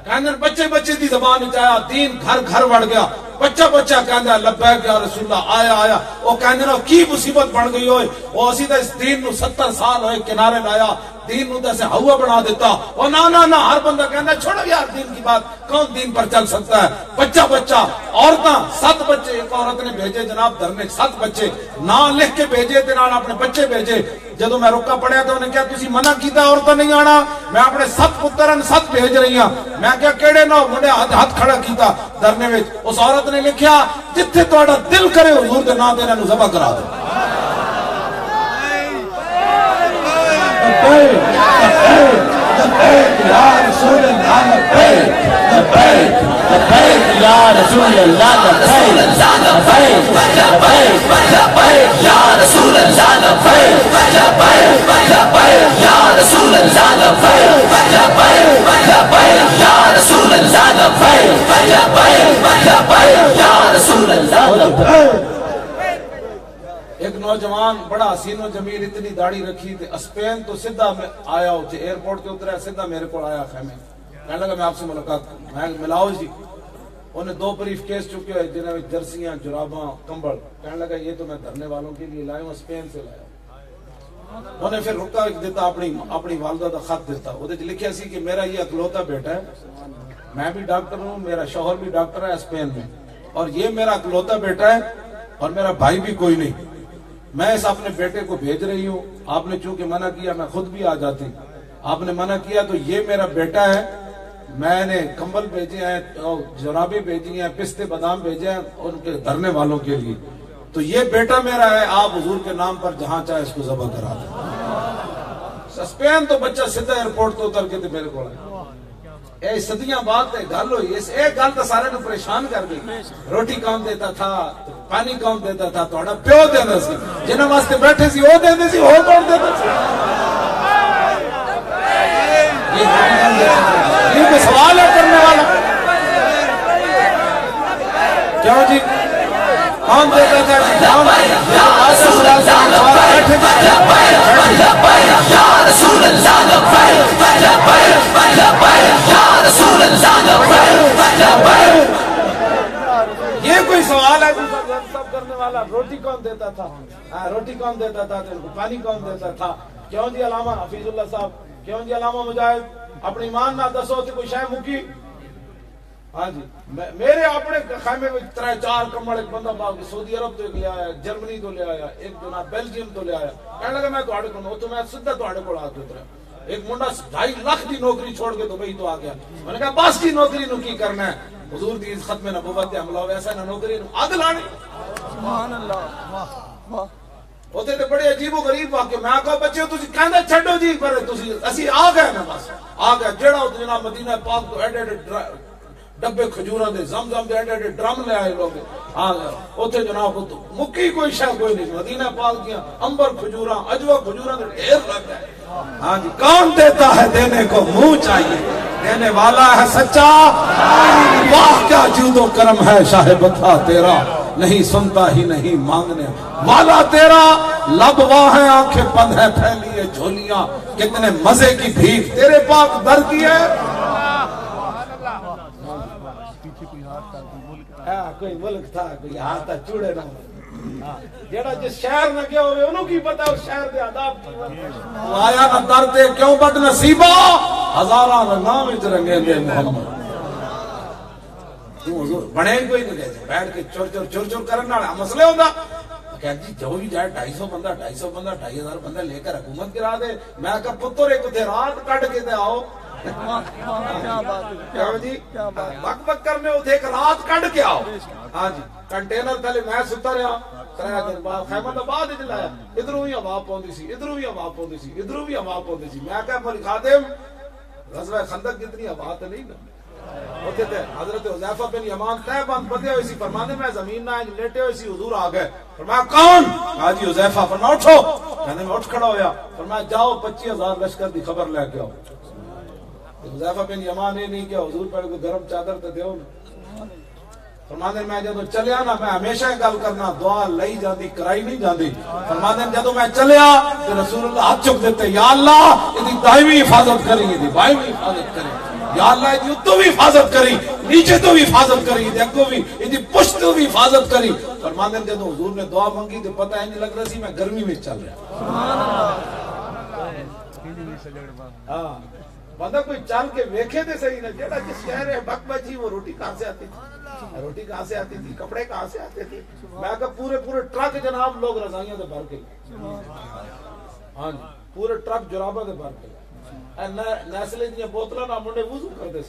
کہنے بچے بچے دی زبان وچ آیا دین گھر گھر وڑ گیا بچہ بچہ کہندا لبیک یا رسول اللہ آیا آیا وہ کہندے نو کی مصیبت بن گئی ہوئے وہ اسی تے اس دین نو 70 سال ہوئے کنارے لایا دین نو تے ہوا بنا دیتا وہ نا ہر بندہ کہندا چھوڑو یار دین کی بات کون دین پر چل سکتا ہے بچہ بچہ عورتاں 7 بچے ایک عورت نے بھیجے جناب دھرنے 7 بچے نام لکھ کے بھیجے تے نال اپنے بچے بھیجے جدوں میں رکا پڑھیا تو انہیں کہا تسی منع کیتا عورتاں نہیں آنا میں اپنے 7 پترن 7 بھیج رہی ہوں میں کہا کیڑے نو منڈے ہاتھ کھڑا کیتا دھرنے وچ اس عورت نے لکھیا جتھے تہاڈا دل کرے حضور دے نام تے انہاں نوں ذبح کرا دو یا رسول اللہ لبیک لبیک لبیک یا رسول اللہ لبیک لبیک لبیک لبیک یا رسول اللہ لبیک لبیک لبیک یا رسول اللہ لبیک لبیک لبیک یا رسول اللہ لبیک لبیک لبیک یا رسول اللہ لبیک ایک نوجوان بڑا حسین و جمیل اتنی داڑھی رکھی تھی اسپین تو سیدھا میں آیا ایئرپورٹ کے اترا سیدھا میرے کو آیا خیمے کہنے لگا میں آپ سے ملاقات کروں میں ملاؤ جی انہیں 2 بریف کیس چکے ہوئے جنہیں میں جرسیاں جراباں کمبل کہنے لگا یہ تو میں دھرنے والوں کے لیے لایا ہوں اسپین سے لایا انہیں پھر رکا دیتا اپنی والدہ کا خط دیتا وہ لکھیا سی کہ میرا یہ اکلوتا بیٹا ہے میں بھی ڈاکٹر ہوں میرا شوہر بھی ڈاکٹر ہے اسپین میں اور یہ میرا اکلوتا بیٹا ہے اور میرا بھائی بھی کوئی نہیں میں اس اپنے بیٹے کو بھیج رہی ہوں آپ نے چونکہ منع کیا میں خود بھی آ جاتی آپ نے منع کیا تو یہ میرا بیٹا ہے میں نے کمبل بھیجے ہیں جرابیں بھیجی ہیں پستے بادام بھیجے ہیں ان کے دھرنے والوں کے لیے تو یہ بیٹا میرا ہے آپ حضور کے نام پر جہاں چاہے اس کو ذبح کرا دیں اسپین تو بچہ سیدھا ایئرپورٹ تو اتر کے تو میرے کو اے صدیاں بعد گل ہوئی اس ایک گل تو سارے کو پریشان کر گئی روٹی کون دیتا تھا پانی کون دیتا تھا تھوڑا پیو دینا سی جنہاں واسطے بیٹھے سی وہ دیندے سی وہ کون دیتا سی یہ کوئی سوال ہے کرنے والا کیوں جی کون دیتا تھا یہ کوئی سوال ہے سب کرنے والا روٹی کون دیتا تھا روٹی کون دیتا تھا پانی کون دیتا تھا کیوں جی علامہ حفیظ اللہ صاحب کیوں جی علامہ مجاہد اپنی ایمان نہ دسو کہ کوئی شے مکی ہاں جی میرے اپنے خیمے میں 3-4 کمبل ایک بندہ باغ سعودی عرب تو لے آیا جرمنی تو لے آیا ایک جناب بیلجیم تو لے آیا کہنے لگا میں تواڈے کول تو میں سیدھا تواڈے کول آ کے اترا ایک منڈا 2.5 لاکھ دی نوکری چھوڑ کے دبئی تو آ گیا میں نے کہا بس کی نوکری نو کی کرنا ہے حضور دی ختم نبوت تے حملہ ویسا نہ نوکری نو اگ لانی سبحان اللہ واہ واہ اوتے تے بڑے عجیب و غریب واقعے میں کہا بچے تسی کہندا چھڈو جی پر تسی اسی آ گئے نا بس آ گئے جڑا جناب مدینہ پاک تو ایڈے ڈبے کھجوراں دے زمزم دے ایڈے ڈرم لے آئے لوگ آ گئے اوتے جناب مکی کوئی شے کوئی نہیں مدینہ پاک دیاں انبر کھجوراں اجوا کھجوراں دے ڈھیر لگ گئے ہاں جی کون دیتا ہے دینے کو منہ چاہیے دینے والا ہے سچا واہ کیا جود و کرم ہے شاہ بتا تیرا نہیں سنتا ہی نہیں مانگنے والا تیرا لب واہ ہے آنکھیں بند ہے پھیلی ہے جھولیاں کتنے مزے کی بھیک تیرے پاک در کی ہے کوئی ملک تھا کوئی ہاتھ تھا چوڑے نہ جیڑا جس شہر نہ گیا ہوئے انہوں کی پتہ اس شہر دے عذاب کی آیا نہ دردے کیوں بد نصیبہ ہزاراں رنگاں وچ رنگے دے محمد کیوں حضور بنے کوئی نہیں گئے بیٹھ کے چور چور کرن والا مسئلہ ہوندا کہتے جی جو بھی جائے 250 بندہ 2,500 بندہ لے کر حکومت کرا دے میں کہا پتر ایک تے رات کٹ کے تے آؤ بک بک کرنے ہوتے ایک رات کٹ کے آؤ ہاں جی کنٹینر تھلے میں ستا رہا 3 دن بعد خیمہ آباد وچ لایا ادھروں ہی ہوا پوندی سی ادھروں ہی ہوا پوندی سی ادھروں بھی ہوا پوندی سی میں کہا مولی خادم غزوہ خندق کتنی ہوا تو نہیں نا ہوتے تھے حضرت حذیفہ بن یمان تہ بند بدے ہوئی سی فرمانے میں زمین نہ لیٹے ہوئی سی حضور آ گئے فرمایا کون کہا جی حذیفہ فرمایا اٹھو کہنے میں اٹھ کھڑا ہویا فرمایا جاؤ 25,000 لشکر دی خبر لے کے آؤ حذیفہ بن یمان نے نہیں کیا حضور پر کوئی گرم چادر تے دیو فرمانے میں جدو چلیا نا میں ہمیشہ گل کرنا دعا لئی جاندی کرائی نہیں جاندی فرمانے جدو میں چلیا تو رسول اللہ ہاتھ چک دیتے یا اللہ ادھی دائمی حفاظت کری ادھی بائمی حفاظت کری یا اللہ ادھی اتو بھی حفاظت کری نیچے تو بھی حفاظت کری ادھی اگو بھی ادھی پشت تو بھی حفاظت کری فرمانے جدو حضور نے دعا منگی تو پتہ ہے نہیں لگ رہا سی میں گرمی میں چل رہا ہاں بندہ کوئی چل کے ویکھے دے صحیح نہ جیڑا جس شہر ہے بک بچی وہ روٹی کہاں سے آتی تھی روٹی کہاں سے آتی تھی کپڑے کہاں سے آتے تھے میں کہا پورے ٹرک جناب لوگ رضائیاں دے بھر کے ہاں جی پورے ٹرک جرابہ دے بھر کے نیسلے دیاں بوتلاں نہ منڈے وضو کر دے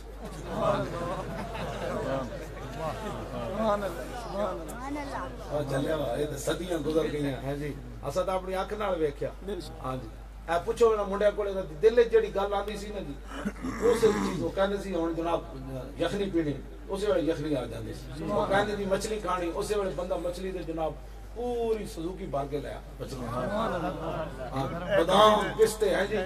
چلے یہ تے صدیاں گزر گئی ہیں جی اساں تے اپنی اکھ نال ویکھیا ہاں جی اے پوچھو نا منڈے کولے دل وچ جڑی گل آندی سی نا جی اس چیز وہ کہندے سی ہن جناب یخنی پینی اسی ویلے یخنی آ جاندی سی وہ کہندے جی مچھلی کھانی اسی ویلے بندہ مچھلی دے جناب پوری سزوکی بھر کے لیا مچھلی بادام پستے ہیں جی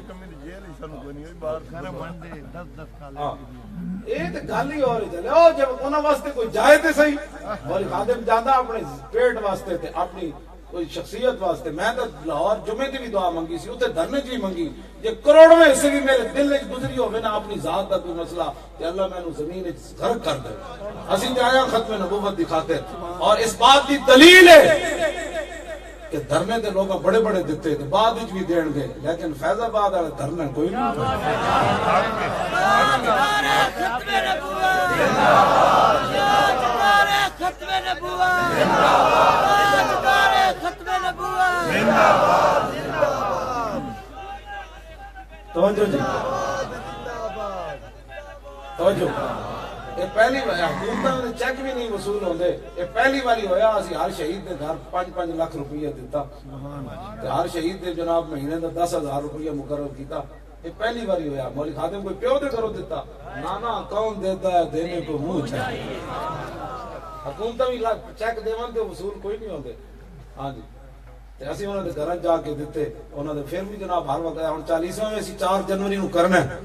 یہ تے گل ہی اور چلے او جب انہاں واسطے کوئی جائے تے صحیح اور خادم جاندا اپنے پیٹ واسطے تے اپنی کوئی شخصیت واسطے میں تو لاہور جمعے کی بھی دعا منگی سی اتنے دھرنے کی منگی جی کروڑویں حصے بھی میرے دل وچ گزری ہوے نا اپنی ذات کا کوئی مسئلہ کہ اللہ مینوں زمین وچ غرق کر دے اسی تے آیا ختم نبوت دی خاطر اور اس بات کی دلیل ہے کہ دھرنے تے لوگ بڑے بڑے دیتے تے بعد وچ بھی دین گے لیکن فیض آباد والے دھرنے کوئی نہیں توجہ جی توجہ یہ پہلی حکومتوں نے چیک بھی نہیں وصول ہوندے یہ پہلی باری ہویا اسی ہر شہید دے گھر 5-5 لاکھ روپیہ دیتا تے ہر شہید دے جناب مہینے دا 10,000 روپیہ مقرر کیتا یہ پہلی باری ہویا مولوی خادم کوئی پیو دے کرو دیتا نانا کون دیتا ہے دینے کو منہ چاہیے حکومتیں بھی چیک دیون تے وصول کوئی نہیں ہوندے ہاں جی تے اسی انہاں دے گھراں جا کے دتے انہاں دے پھر بھی جناب ہر وقت ہن 40واں اسی 4 جنوری نو کرنا ہے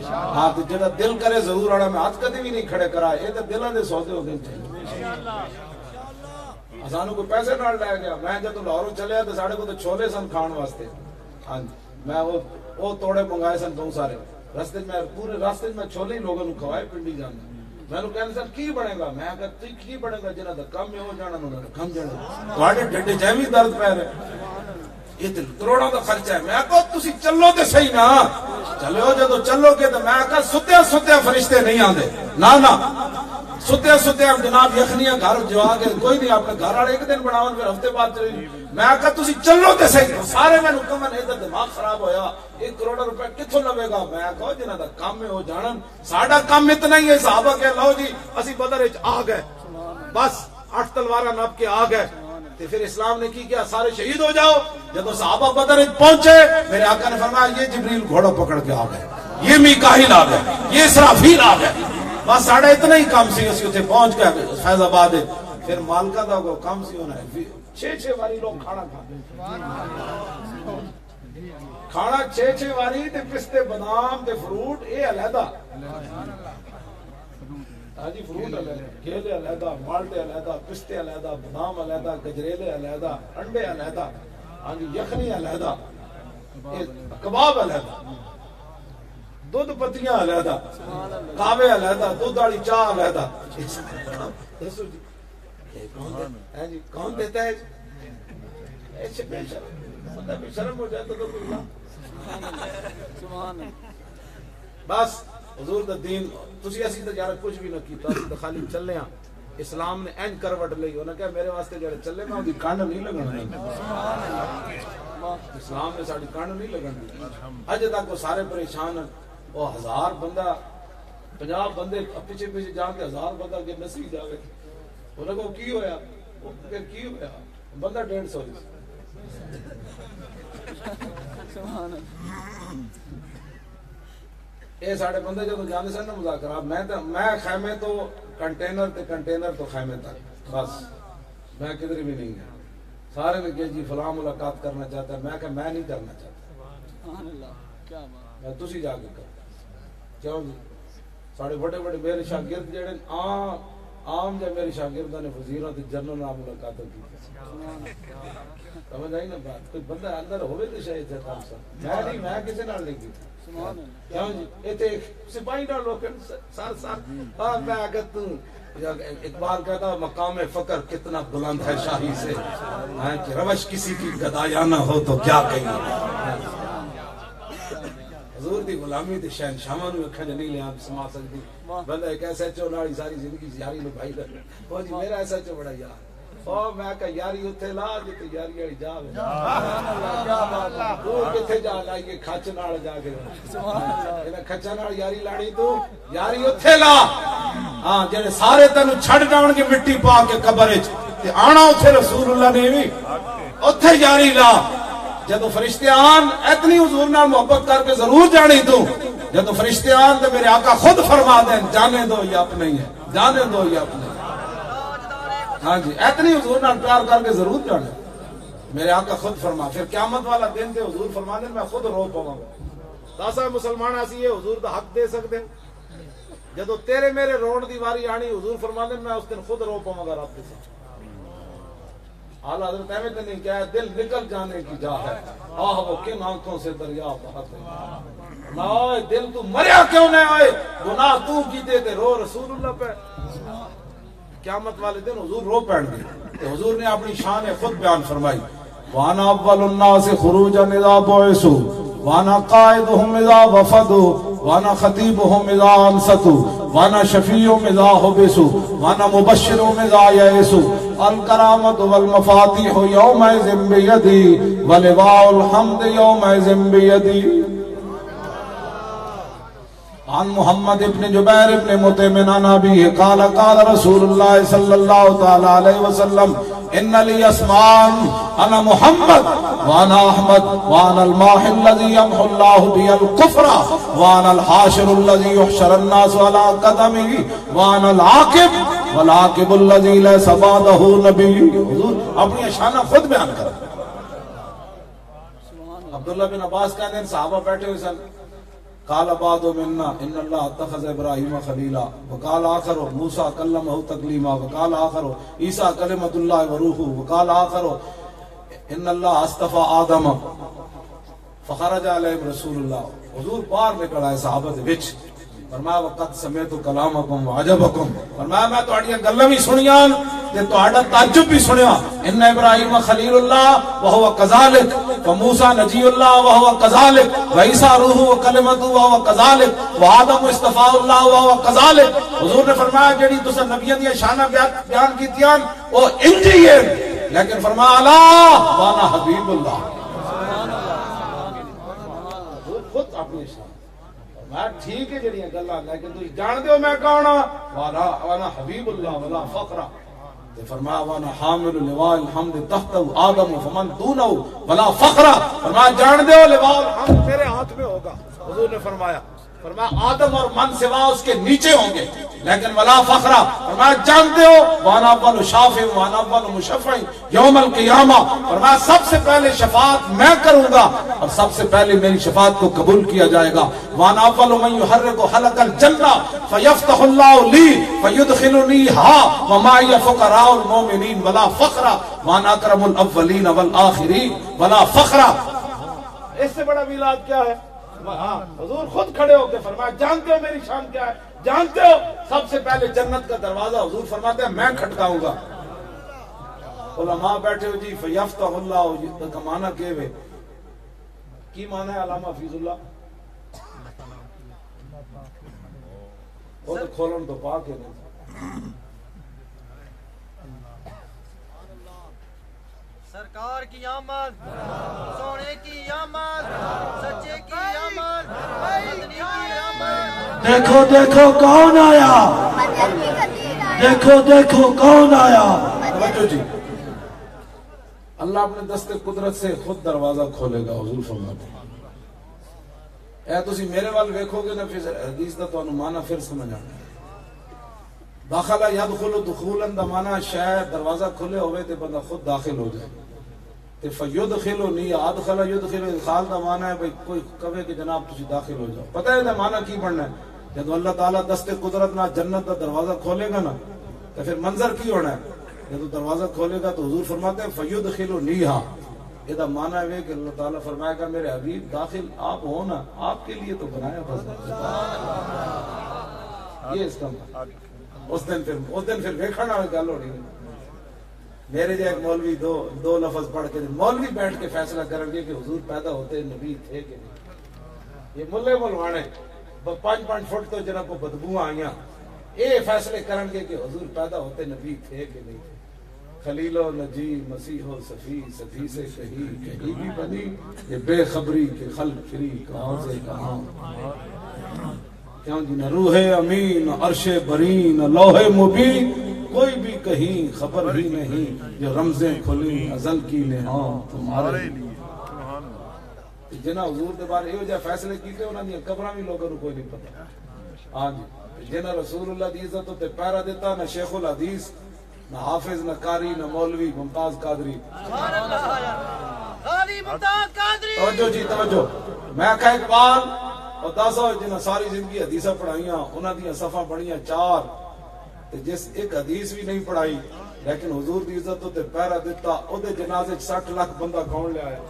ہاں تے جڑا دل کرے ضرور آڑا میں ہاتھ کدی بھی نہیں کھڑے کرا اے تے دلاں دے سودے ہو گئے انشاءاللہ اسانو کوئی پیسے نال لے گیا میں جب لاہوروں چلیا تے ساڈے کو تے چھولے سن کھان واسطے ہاں میں وہ توڑے منگائے سن بہت سارے راستے میں پورے راستے میں چھولے ہی لوگوں نو کھوائے پنڈی جانا میں کہنے سر کی بنے گا میں کہا تو کی بنے گا جنہاں دا کم ہو جانا انہوں نے کم جانا تواڈے ڈڈے جیویں درد پے رہے یہ تے کروڑوں دا خرچہ ہے میں کہا تسی چلو تے صحیح نا چلو جدو چلو گے تو میں کہا ستیا فرشتے نہیں آندے نا ستیا جناب یخنیاں گھر جوا کے کوئی نہیں اپنے گھر والے ایک دن بناون پھر ہفتے بعد چلے میں کہا تسی چلو تے صحیح سارے مینوں کمن ادھر دماغ خراب ہویا 1 کروڑ روپے کتھوں لگے گا میں کہا جنہاں دا کام ہے ہو جانن ساڈا کام اتنا ہی ہے صحابہ کہ لو جی اسی بدر وچ آ گئے بس 8 تلواراں ناپ کے آ گئے تے پھر اسلام نے کی کیا سارے شہید ہو جاؤ جب صحابہ بدر وچ پہنچے میرے آقا نے فرمایا یہ جبریل گھوڑا پکڑ کے آ گئے یہ میکائیل آ گئے یہ اسرافیل آ گئے بس ساڑھا اتنا ہی کام سی اسی اتنے پہنچ گیا فیض آباد پھر مالکہ دا کو کام سی ہونا ہے 6 واری لوگ کھانا کھانا 6 واری تے پستے بادام تے فروٹ اے علیحدہ ہاں جی فروٹ علیحدہ کیلے علیحدہ مالٹے علیحدہ پستے علیحدہ بادام علیحدہ گجریلے علیحدہ انڈے علیحدہ ہاں جی یخنی علیحدہ کباب علیحدہ دودھ پتیاں علیحدہ کاوے علیحدہ دودھ والی چاہ علیحدہ کون دیتا ہے شرم ہو جائے تو بس حضور دا دین تسی اسی تے یار کچھ بھی نہ کیتا تے خالی چلے ہاں اسلام نے این کروٹ لئی انہاں کہ میرے واسطے جڑے چلے میں اودی کانڈ نہیں لگنا اسلام نے ساڈی کانڈ نہیں لگنا اج تک وہ سارے پریشان ہیں وہ 1000 بندہ 50 بندے پیچھے جان کے 1000 بندہ کے نسی جاوے انہاں کو کی ہویا وہ پھر کی ہویا بندہ 150 سبحان اللہ اے ساڑے بندے جدو جانے سن مذاکرات میں خیمے تو کنٹینر تو خیمے تک بس میں کدھر بھی نہیں گیا سارے نے کہا جی فلاں ملاقات کرنا چاہتا ہے میں کہا میں نہیں کرنا چاہتا میں تسی جا کے کر کیوں جی ساڑے بڑے میرے شاگرد جڑے عام جب میری شاگردہ نے وزیروں تے جنرل نام ملاقات کی سمجھ آئی نا بات کوئی بندہ اندر ہوئے تو شاید جاتا میں کسی نال نہیں کی کیوں جی ایتے سپاہی نال لوگ سار ہاں میں اگر تو اقبال کہتا مقام فقر کتنا بلند ہے شاہی سے کہ روش کسی کی گدایا نہ ہو تو کیا کہیں حضور دی غلامی تے شہنشاہاں نوں اکھاں نہیں لیاں سما سکدی بندہ ایک ایسا چو نالی ساری زندگی یاری نو بھائی کر او جی میرا ایسا چو بڑا یار او میں کہ یاری اوتھے لا جتے یاری والی جاوے سبحان اللہ کیا بات ہے وہ کتے جا لائیے کھچ نال جا کے سبحان اللہ اے کھچا نال یاری لاڑی تو یاری اوتھے لا ہاں جڑے سارے تینوں چھڈ جاون گے مٹی پا کے قبر وچ تے آنا اوتھے رسول اللہ نے وی اوتھے یاری لا جدو فرشتے آن اتنی حضور نال محبت کر کے ضرور جانی تو جدو فرشتے آن تو میرے آقا خود فرما دیں جانے دو یہ اپنے ہی ہے جانے دو یہ اپنے ہاں جی اتنی حضور نال پیار کر کے ضرور جانے میرے آقا خود فرما پھر قیامت والا دن تے حضور فرما دیں میں خود رو پاواں گا داسا مسلمان اسی یہ حضور دا حق دے سکتے جدو تیرے میرے روڑ دی واری آنی حضور فرما دیں میں اس دن خود رو پاواں گا رب دے ساتھ اعلیٰ حضرت احمد نے کیا ہے دل نکل جانے کی جا ہے آہ وہ کن آنکھوں سے دریا بہت ہے نہ آئے دل تو مریا کیوں نہ آئے گناہ تو کیتے تھے رو رسول اللہ پہ قیامت والے دن حضور رو پڑ گئے تو حضور نے اپنی شان خود بیان فرمائی وانا اول الناس خروجا اذا بعثوا وانا قائدهم اذا وفدوا وانا خطيبهم اذا انصتوا وانا شفيعهم اذا حبسوا وانا مبشرهم اذا يئسوا الكرامة والمفاتيح يومئذ بيدي ولواء الحمد يومئذ بيدي عن محمد ابن جبیر ابن مطعم عن ابیہ قال قال رسول اللہ صلی اللہ تعالی علیہ وسلم ان لی اسمان انا محمد وانا احمد وانا الماح الذي يمحو الله بي الكفر وانا الحاشر الذي يحشر الناس على قدمه وانا العاقب والعاقب الذي ليس بعده نبي حضور اپنی شان خود بیان کر عبداللہ بن عباس کہتے ہیں صحابہ بیٹھے ہوئے سن قال بعض منا ان الله اتخذ ابراهيم خليلا وقال اخر موسى كلمه تكليما وقال اخر عيسى كلمه الله وروحه وقال اخر ان الله اصطفى آدم فخرج عليهم رسول الله حضور باہر نکل آئے صحابہ دے وچ فرمایا وقت سمیت کلامکم وعجبکم فرمایا میں تہاڈیاں گلاں بھی سنیاں تے تہاڈا تعجب بھی سنیا ان ابراہیم خلیل اللہ وهو كذلك وموسى نجی اللہ وهو كذلك وعیسی روح وکلمۃ وهو كذلك وآدم اصطفى اللہ وهو كذلك حضور نے فرمایا جڑی تساں نبیاں دی شاناں بیان کیتیاں او انج ہی ہے لیکن فرمایا الا وانا حبیب اللہ خود اپنی شان میں ٹھیک ہے جڑیاں گلاں لیکن تسی جان دیو میں کون ہاں وانا حبیب اللہ ولا فقر تے فرمایا وانا حامل لواء الحمد تحت آدم فمن دونه ولا فخر فرمایا جان دیو لواء الحمد میرے ہاتھ میں ہوگا حضور نے فرمایا آدم اور من سوا اس کے نیچے ہوں گے لیکن ولا فخر فرمایا جانتے ہو وانا اول شافع وانا اول مشفع یوم القیامہ فرمایا سب سے پہلے شفاعت میں کروں گا اور سب سے پہلے میری شفاعت کو قبول کیا جائے گا وانا اول من يحرك حلق الجنہ فيفتح الله لي فيدخلنيها ومعي فقراء المؤمنين ولا فخر وانا اکرم الاولین والآخرین ولا فخر اس سے بڑا میلاد کیا ہے حضور خود کھڑے ہو کے فرمایا جانتے ہو میری شان کیا ہے جانتے ہو سب سے پہلے جنت کا دروازہ حضور فرماتے ہیں میں کھٹکاؤں گا علماء بیٹھے ہو جی فیفتح اللہ کا معنی کہ وے کی معنی ہے علامہ حفیظ اللہ وہ تو کھولن تو پاک ہے سرکار کی آمد سونے کی آمد سچے کی آمد مدنی کی آمد دیکھو دیکھو کون آیا دیکھو دیکھو کون آیا توجہ جی اللہ اپنے دست قدرت سے خود دروازہ کھولے گا حضور فرماتے ہیں اے تسی میرے وال ویکھو گے نا پھر حدیث دا تو معنی پھر سمجھ آنا داخلہ یدخل دخولا دا معنی شاید دروازہ کھلے ہوئے تے بندہ خود داخل ہو جائے تے فیدخلو نہیں ادخل یدخل ادخال دا معنی ہے بھئی کوئی کہے کہ جناب تسی داخل ہو جاؤ پتہ ہے دا معنی کی بننا ہے جب اللہ تعالیٰ دست قدرت نہ جنت دا دروازہ کھولے گا نا تو پھر منظر کی ہونا ہے جب دروازہ کھولے گا تو حضور فرماتے ہیں فیدخلو نیہا یہ دا معنی ہے کہ اللہ تعالیٰ فرمائے گا میرے حبیب داخل آپ ہو نا آپ کے لیے تو بنایا بس یہ اس کا معنی اس دن پھر ویکھنا گل ہونی میرے جو ایک مولوی دو لفظ پڑھ کے مولوی بیٹھ کے فیصلہ کریں گے کہ حضور پیدا ہوتے نبی تھے کہ نہیں یہ ملے ملوانے 5 فٹ تو جناب کو بدبو آئیاں اے فیصلے کریں گے کہ حضور پیدا ہوتے نبی تھے کہ نہیں خلیل و نجی مسیح و صفی صفی سے کہیں بھی بنی یہ بے خبری کے خلق فری کہاں سے کہاں کیوں جی نہ روح امین نہ عرش برین نہ لوح مبین کوئی بھی کہیں خبر بھی نہیں جو رمزیں کھلی ازل کی نہاں تمہارے جنہ حضور دے بارے یہ جا فیصلے کیتے انہاں دی قبراں بھی لوگوں کو کوئی نہیں پتہ ہاں جی جنہ رسول اللہ دی عزت تے پیرا دیتا نہ شیخ الحدیث نہ حافظ نہ قاری نہ مولوی ممتاز قادری سبحان اللہ غازی ممتاز قادری توجہ جی توجہ میں کہا اقبال اور 10 جنہ ساری زندگی حدیثہ پڑھائیاں انہاں دیاں صفحہ پڑھیاں 4 جس ایک حدیث بھی نہیں پڑھائی لیکن حضور دی عزت تے پہرا دیتا او دے جنازے 60 لاکھ بندہ کون لے آیا.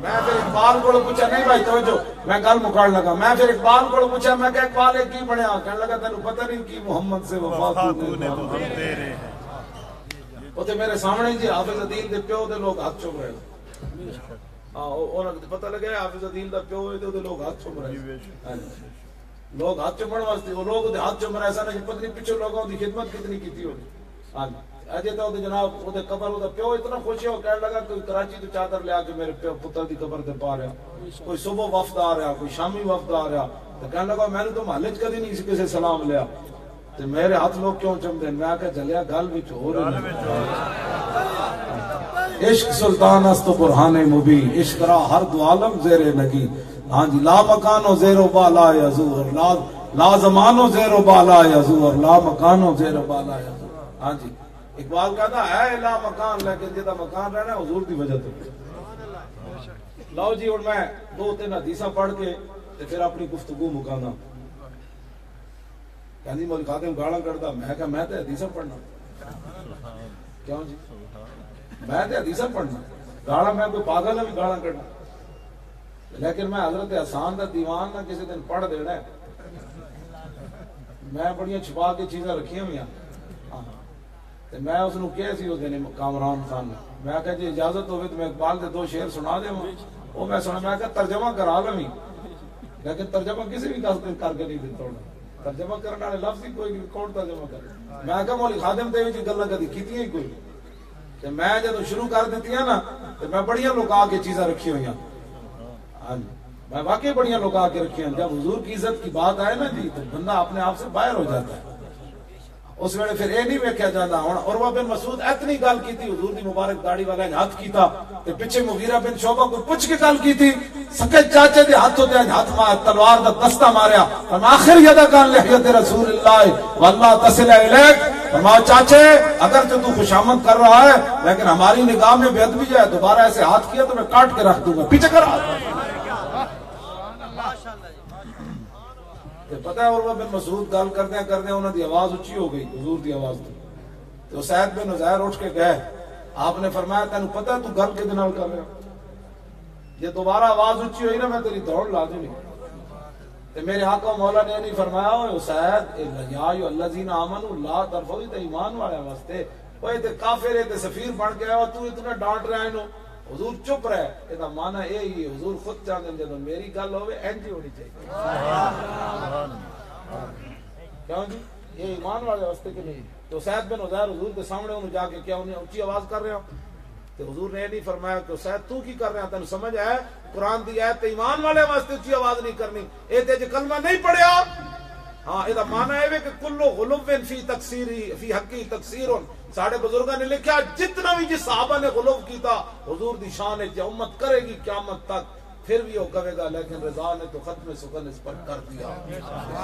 میں پھر اقبال کو پوچھا, نہیں بھائی توجہ میں گل مکاڑ لگا, میں پھر اقبال کو پوچھا, میں کہ اقبال ایک کی بنیا, کہنے لگا تینوں پتہ نہیں کی محمد سے وفا تو نے تیرے. او تے میرے سامنے جی حافظ عدیل دے پیو دے لوگ ہاتھ چوم رہے. ہاں انہاں کو پتہ لگا حافظ عدیل دا پیو ہے تے دے لوگ ہاتھ چوم رہے. لوگ ہاتھ چومن واسطے وہ لوگ ہاتھ چوم رہے, ایسا نہیں پتہ نہیں پیچھے لوگوں دی خدمت کتنی کیتی ہوگی. ہاں اجے تو جناب او دے قبر او دا پیو اتنا خوش ہو کہنے لگا کوئی کراچی تو چادر لے کے میرے پیو پتر دی قبر تے پا رہا, کوئی صبح وفد آ رہا, کوئی شامی وفد آ رہا. تے کہنے لگا میں نے تو محلے چ کدی نہیں کسی سلام لیا تے میرے ہاتھ لوگ کیوں چم دین. میں کہ چلیا گل وچ ہو رہی عشق سلطان است برہان مبین, عشق را ہر دو عالم زیر نگی. ہاں جی لا مکان و زیر و بالا یزور, لا زمان و زیر و بالا یزور, لا مکان و زیر و بالا یزور. ہاں جی اقبال کہتا ہے لا مکان, لیکن جدا مکان رہنا ہے حضور دی وجہ تو. لاؤ جی اور میں 2-3 حدیثاں پڑھ کے پھر اپنی گفتگو مکانا. کہندی مول خادم گالاں کڈدا, میں کہا میں تے حدیثاں پڑھنا. کیوں جی میں تے حدیثاں پڑھنا, گالاں میں کوئی پاگل ہے بھی گالاں کڈنا. لیکن میں حضرت حسان دا دیوان نہ کسی دن پڑھ دینا ہے. میں بڑیاں چھپا کے چیزاں رکھیاں ہوئی ہیں. میں اس نو کہیا سی او دن کامران خان, میں کہا جی اجازت ہوے تو میں اقبال دے 2 شعر سنا دیواں. او میں سنا, میں کہا ترجمہ کرا لویں, لیکن ترجمہ کسی بھی کس کر کے نہیں دیتا ہونا. ترجمہ کرنے والے لفظ ہی کوئی کون ترجمہ کرے. میں کہا مولی خادم تے وچ گلاں کدی کیتیاں ہی کوئی. تے میں جدوں شروع کر دتیاں نا تے میں بڑیاں لوکا کے چیزاں رکھی ہوئی ہیں. ہاں جی میں واقعی بڑیاں لوکا کے رکھی ہیں. جب حضور کی عزت کی بات آئے نا جی تو بندہ اپنے آپ سے باہر ہو جاتا ہے. اس ویلے پھر اے نہیں ویکھیا جاندا. ہن عروہ بن مسعود اتنی گل کیتی, حضور دی مبارک داڑھی والا نے ہاتھ کیتا تے پیچھے مغیرہ بن شعبہ کو پوچھ کے گل کیتی, سکے چاچے دے ہاتھوں تے ہاتھ مار تلوار دا دستہ ماریا. فرمایا آخر یدا کان لحیت رسول اللہ واللہ تصل الیک. فرمایا چاچے اگر تو خوشامد کر رہا ہے لیکن ہماری نگاہ میں بے ادبی ہے, دوبارہ ایسے ہاتھ کیا تو میں کاٹ کے رکھ دوں گا, پیچھے کر ہاتھ. پتہ ہے عروہ بن مسعود گل کردے انہاں دی آواز اونچی ہو گئی حضور دی آواز تو سعید بن عزیر اٹھ کے گئے. آپ نے فرمایا تینوں پتہ ہے تو گل کدے نال کر رہا, یہ دوبارہ آواز اونچی ہوئی نا میں تیری دوڑ لا دوں. تے میرے آقا مولا نے نہیں فرمایا او سعید یا ایھا الذین آمنوا لا ترفعوا, تے ایمان والے واسطے اوے تے کافر ہے تے سفیر بن کے آیا تو اتنا ڈانٹ رہا ہے نو. حضور چپ رہے, یہ مانا یہی ہے حضور خود چاہتے ہیں جب میری گل ہوئے اینج ہونی چاہیے. کیوں جی یہ ایمان والے واسطے کہ نہیں. تو سعید بن عزیر حضور کے سامنے انہوں جا کے کیا انہیں اونچی آواز کر رہے ہو تو حضور نے نہیں فرمایا کہ سعید تو کی کر رہے ہیں, تینوں سمجھ ہے قرآن دی آیت تے ایمان والے واسطے اونچی آواز نہیں کرنی. اے تے جو کلمہ نہیں پڑھیا ہاں یہ مانا ہے کہ کلو غلو فی تکسیری فی حقی تکسیر. ساڑھے بزرگاں نے لکھا جتنا بھی جس صحابہ نے غلو کیتا حضور دی شان ہے امت کرے گی قیامت تک پھر بھی وہ کہے گا, لیکن رضا نے تو ختم سخن اس پر کر دیا.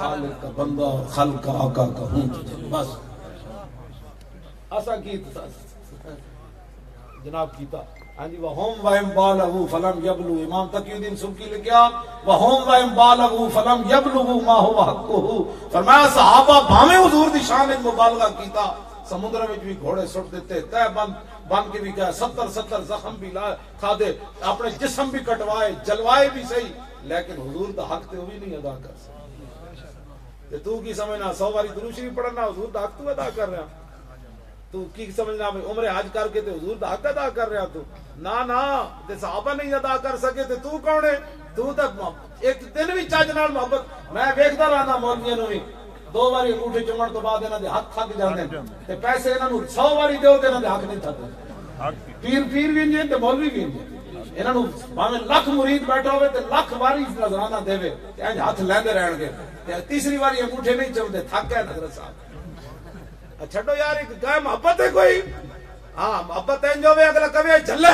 خالق کا بندہ اور خلق کا آقا کا ہوں تجھے بس ایسا کی جناب کیتا. ہاں جی وَهُمْ وَإِنْ بَالَغُوا فَلَمْ يَبْلُغُوا, امام تقی الدین سبکی نے کیا وَهُمْ وَإِنْ بَالَغُوا فَلَمْ يَبْلُغُوا مَا هُوَ حَقُّهُ. فرمایا صحابہ بھاویں حضور دی شان وچ مبالغہ کیتا, سمندر میں بھی گھوڑے سٹ دیتے, تے بن کے بھی گئے, 70 زخم بھی کھادے, اپنے جسم بھی کٹوائے, جلوائے بھی صحیح, لیکن حضور دا حق تے وہ بھی نہیں ادا کر سکتے. تو کی سمجھنا 100 باری درود شریف پڑھنا حضور دا حق تو ادا کر رہا, تو کی سمجھنا عمر حج کر کے تے حضور دا حق ادا کر رہا. تو نا تے صحابہ نہیں ادا کر سکے تے تو کون ہے. تو تے ایک دن بھی چج نال محبت میں ویکھدا رہنا مولویاں نوں بھی 2 باری انگوٹھے چمن تو بعد انہاں دے ہاتھ تھک جاندے تے پیسے انہاں نوں 100 باری دیو تے انہاں دے حق نہیں تھکدے. پیر بھی نہیں تے مولوی بھی نہیں, انہاں نوں بھاویں لاکھ مرید بیٹھا ہوے تے لاکھ واری نذرانہ دیوے تے انج ہاتھ لیندے رہن گے تے تیسری باری انگوٹھے نہیں چمدے, تھک گئے حضرت صاحب. چھڈو یار ایک گائے محبت ہے کوئی, ہاں محبت ہے جو اگلا کہے جھلا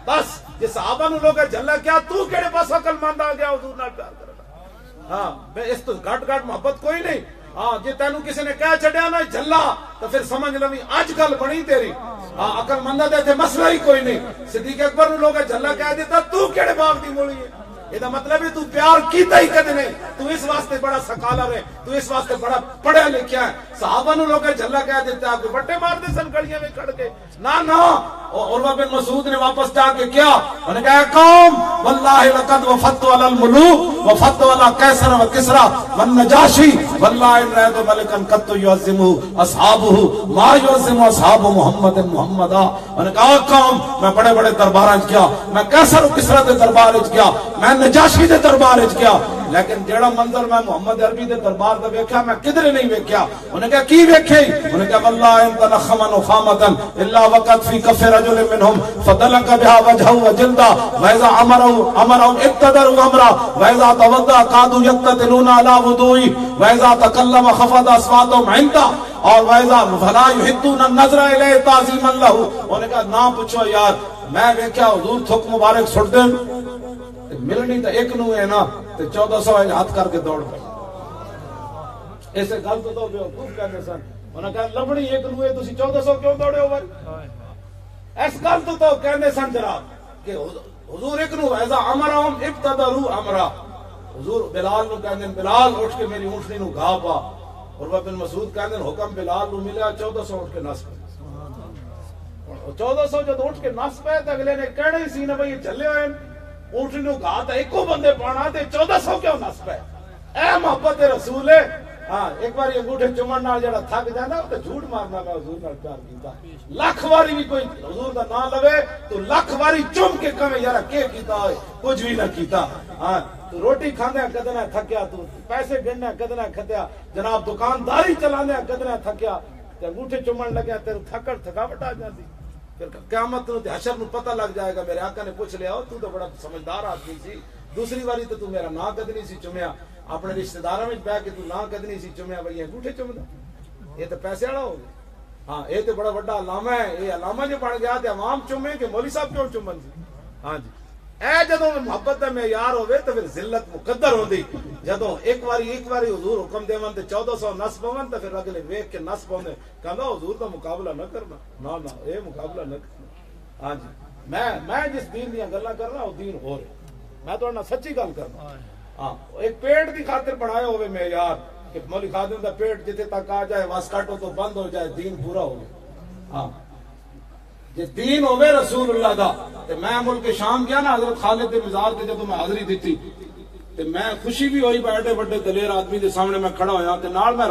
بس. جے صحابہ نوں لوگ جھلا کیا تو کیڑے پاس عقل مند آ گیا حضور نال پیار کرنا. ہاں اس تو گھٹ محبت کوئی نہیں. ہاں جے تینوں کسی نے کہہ چھڈیا نا جھلا تو پھر سمجھ لویں اج گل بنی تیری. ہاں عقل منداں دے تے مسئلہ ہی کوئی نہیں. صدیق اکبر نوں لوگ جھلا کہہ دیتا تو کیڑے باغ دی مولی ہے. یہ مطلب ہے تو پیار کیتا ہی کدے نہیں، تو اس واسطے بڑا سکالر ہے، تو اس واسطے بڑا پڑھیا لکھیا ہے۔ صحابہ نو لوگ جھلا کہہ دیتا ہے، کوئی بٹے مار دے سن گڑیاں میں کھڑ کے، نہ عروہ بن مسعود نے واپس جا کے کیا انہوں نے کہا قوم واللہ لقد وفدت علی الملوک وفدت علی قیصر و کسرا والنجاشی واللہ ان رأیت ملکا قط یعظمہ اصحابہ ما یعظم اصحاب محمد محمدا۔ انہوں نے کہا قوم میں بڑے بڑے درباراں وچ گیا، میں قیصر و کسرا دے دربار وچ گیا، میں نجاشی دے دربار وچ گیا، لیکن جیڑا منظر میں محمد عربی دے دربار دا ویکھیا میں کدھر نہیں ویکھیا۔ انہوں نے کہا کی ویکھے؟ انہوں نے کہا واللہ ان تنخما نخامتا الا وقت فی کف رجل منهم فدلک بها وجهه وجلده واذا امرهم ابتدروا امرا واذا توضا قعدوا يقتتلون على وضوئه واذا تكلم خفض اصواتهم عنده اور واذا فلا يحدون النظر الیہ تعظیما له۔ انہوں نے کہا نہ پوچھو یار، میں ویکھیا حضور تھوک مبارک سٹ دین ملنی تو ایک نو ہے نا تو 1400 ہاتھ کر کے دوڑ پہ ایسے گل تو بیوقوف کہنے سن۔ انہوں نے کہا لبڑی ایک نو ہے تسی 1400 کیوں دوڑے ہو بھائی؟ اس گل تو کہنے سن جناب کہ حضور ایک نو ایسا امرہم ابتدروا امرا، حضور بلال نو کہنے بلال اٹھ کے میری اونٹنی نو گھا پا، عروہ بن مسعود کہنے حکم بلال نو ملیا 1400 اٹھ کے نس پہ 1400 جب اٹھ کے نس پہ تو اگلے نے کہنا ہی سی نا بھائی چلے ہوئے اونٹنی نو گھا تا ایکو بندے پانا تے 1400 کیوں نس پہ؟ اے محبت رسول ہے۔ ہاں ایک بار انگوٹھے چومن نال جڑا تھک جانا تے جھوٹ مارنا میں حضور نال پیار کیتا، لاکھ واری بھی کوئی حضور دا نام لوے تو لاکھ واری چوم کے کہے یار کی کیتا ہے، کچھ بھی نہ کیتا۔ ہاں تو روٹی کھاندے کدنا تھکیا، تو پیسے گننے کدنا کھتیا، جناب دکانداری چلاندے کدنا تھکیا، تے انگوٹھے چومن لگیا تے تھکاوٹ آ جاندی۔ پھر قیامت نو تے حشر نو پتہ لگ جائے گا، میرے آقا نے پوچھ لیا تو بڑا سمجھدار آدمی سی، دوسری باری تو میرا نام کدنی سی چومیا، اپنے رشتہ داراں وچ بیٹھ کے تو نام کدنی سی چومیا، بھئی انگوٹھے چومدا، یہ تو پیسے والا ہو گیا۔ ہاں یہ تو بڑا بڑا علامہ ہے، یہ علامہ جو بن گیا تے عوام چومے کہ مولوی صاحب کیوں چومن سی؟ ہاں جی اے جدوں محبت دا معیار ہوے تے پھر ذلت مقدر ہوندی، جدوں ایک واری حضور حکم دیون تے 1400 نس پون تے پھر اگلے ویکھ کے نس پوندے، کہندا حضور دا مقابلہ نہ کرنا، نہ اے مقابلہ نہ کرنا۔ ہاں جی میں جس دین دیاں گلاں کر رہا وہ دین ہو رہا، میں تہاڈے نال سچی گل کرنا۔ ہاں ایک پیٹ دی خاطر بنایا ہوے معیار کہ مولوی خادم دا پیٹ جتھے تک آ جائے واس کاٹو تو بند ہو جائے، دین پورا ہو گیا۔ ہاں جی دین ہوے رسول اللہ دا تے میں ملک شام گیا نا حضرت خالد دے مزار تے جدوں میں حاضری دتی تے میں خوشی بھی ہوئی، بڑے بڑے دلیر آدمی دے سامنے میں کھڑا ہویا تے نال میں